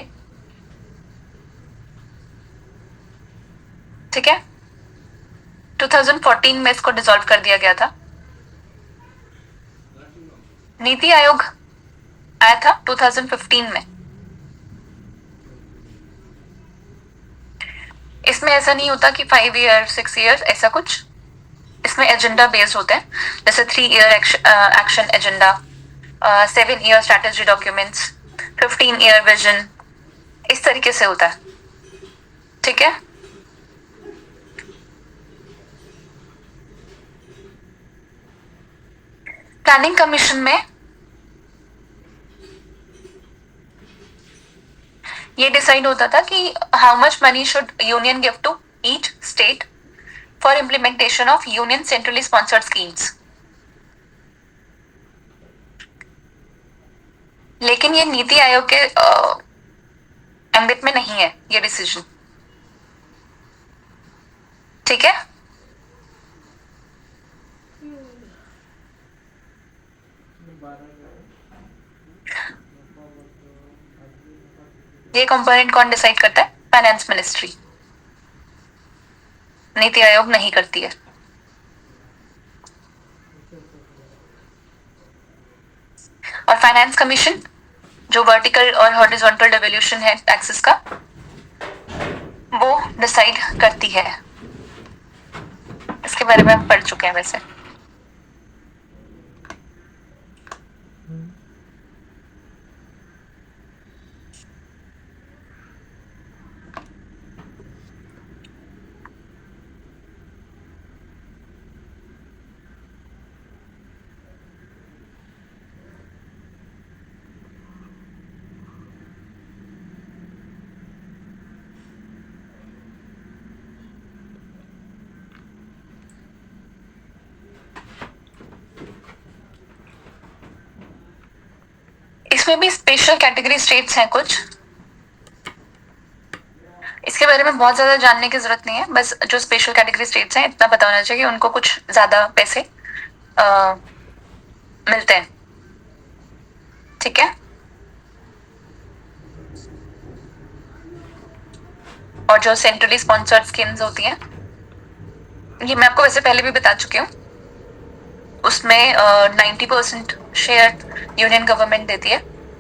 Speaker 8: ठीक है। 2014 में इसको डिसॉल्व कर दिया गया था। नीति आयोग आया था 2015 में। इसमें ऐसा नहीं होता कि 5 years 6 years ऐसा कुछ,
Speaker 1: इसमें एजेंडा बेस्ड होते हैं, जैसे 3 year action agenda, 7 year strategy documents, 15 year vision, इस तरीके से होता है। ठीक है, प्लानिंग कमीशन में ये डिसाइड होता था कि how much money should union give to each state for implementation of union centrally sponsored schemes. लेकिन ये नीति आयोग के एम्बिट में नहीं है ये डिसीजन। ठीक है, ये कंपोनेंट कौन डिसाइड करता है? फाइनेंस मिनिस्ट्री, नीति आयोग नहीं करती है। और फाइनेंस कमीशन जो वर्टिकल और हॉरिजॉन्टल डेवोल्यूशन है टैक्सेस का, वो डिसाइड करती है। इसके बारे में हम पढ़ चुके हैं वैसे। इसमें भी स्पेशल कैटेगरी स्टेट्स हैं कुछ, इसके बारे में बहुत ज्यादा जानने की जरूरत नहीं है। बस जो स्पेशल कैटेगरी स्टेट्स हैं इतना पता होना चाहिए कि उनको कुछ ज्यादा पैसे मिलते हैं। ठीक है, और जो सेंट्रली स्पॉन्सर्ड स्कीम्स होती हैं, ये मैं आपको वैसे पहले भी बता चुकी हूँ, उसमें 90% शेयर यूनियन गवर्नमेंट देती है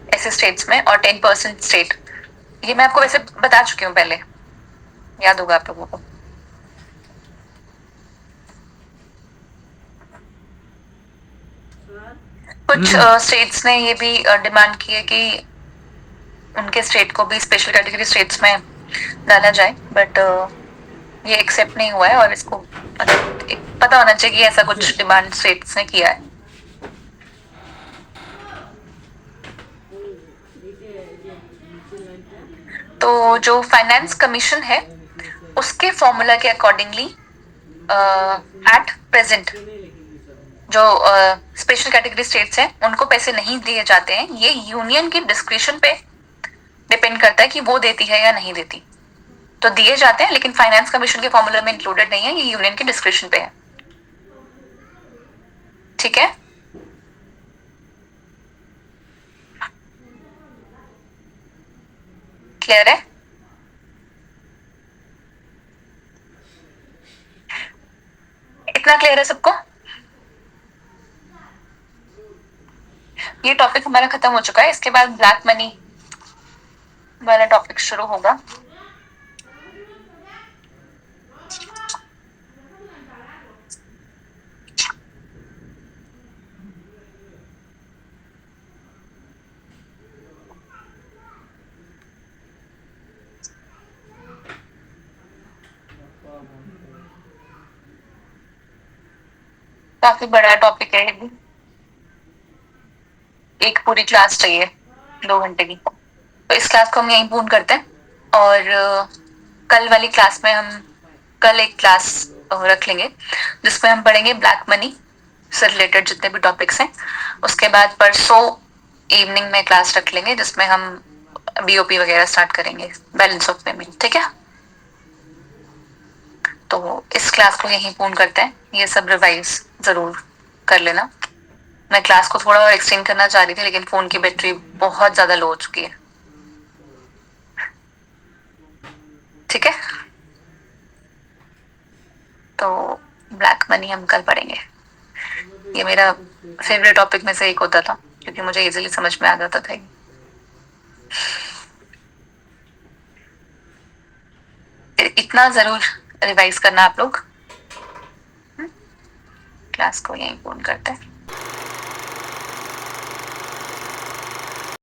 Speaker 1: ऐसे स्टेट्स में और 10% स्टेट। ये मैं आपको वैसे बता चुकी हूँ पहले, याद होगा आप लोगों को। कुछ स्टेट्स ने ये भी डिमांड की है कि उनके स्टेट को भी स्पेशल कैटेगरी स्टेट्स में डाला जाए, बट ये एक्सेप्ट नहीं हुआ है। और इसको मतलब पता होना चाहिए कि ऐसा कुछ डिमांड स्टेट्स ने किया है। तो जो फाइनेंस कमीशन है उसके फॉर्मूला के अकॉर्डिंगली एट प्रेजेंट जो स्पेशल कैटेगरी स्टेट्स हैं उनको पैसे नहीं दिए जाते हैं। ये यूनियन की डिस्क्रिप्शन पे डिपेंड करता है कि वो देती है या नहीं देती। तो दिए जाते हैं लेकिन फाइनेंस कमीशन के फॉर्मूला में इंक्लूडेड नहीं है, ये यूनियन की डिस्क्रिप्शन पे है। ठीक है, क्लियर है? इतना क्लियर है सबको? ये टॉपिक हमारा खत्म हो चुका है। इसके बाद ब्लैक मनी वाला टॉपिक शुरू होगा। काफी बड़ा टॉपिक है ये भी, एक पूरी क्लास चाहिए 2 घंटे की। तो इस क्लास को हम यहीं पूर्ण करते हैं और कल वाली क्लास में हम कल एक क्लास रख लेंगे जिसमें हम पढ़ेंगे ब्लैक मनी से रिलेटेड जितने भी टॉपिक्स हैं। उसके बाद परसों इवनिंग में क्लास रख लेंगे जिसमें हम बीओपी वगैरह स्टार्ट करेंगे, बैलेंस ऑफ पेमेंट। ठीक है, तो इस क्लास को यहीं पूर्ण करते हैं। ये सब रिवाइज जरूर कर लेना। मैं क्लास को थोड़ा और एक्सटेंड करना चाह रही थी लेकिन फोन की बैटरी बहुत ज्यादा लो हो चुकी है। ठीक है, तो ब्लैक मनी हम कल पढ़ेंगे। ये मेरा फेवरेट टॉपिक में से एक होता था क्योंकि मुझे इजीली समझ में आ जाता था। इतना जरूर रिवाइज करना आप लोग। पॉडकास्ट को यहीं पूर्ण करते हैं।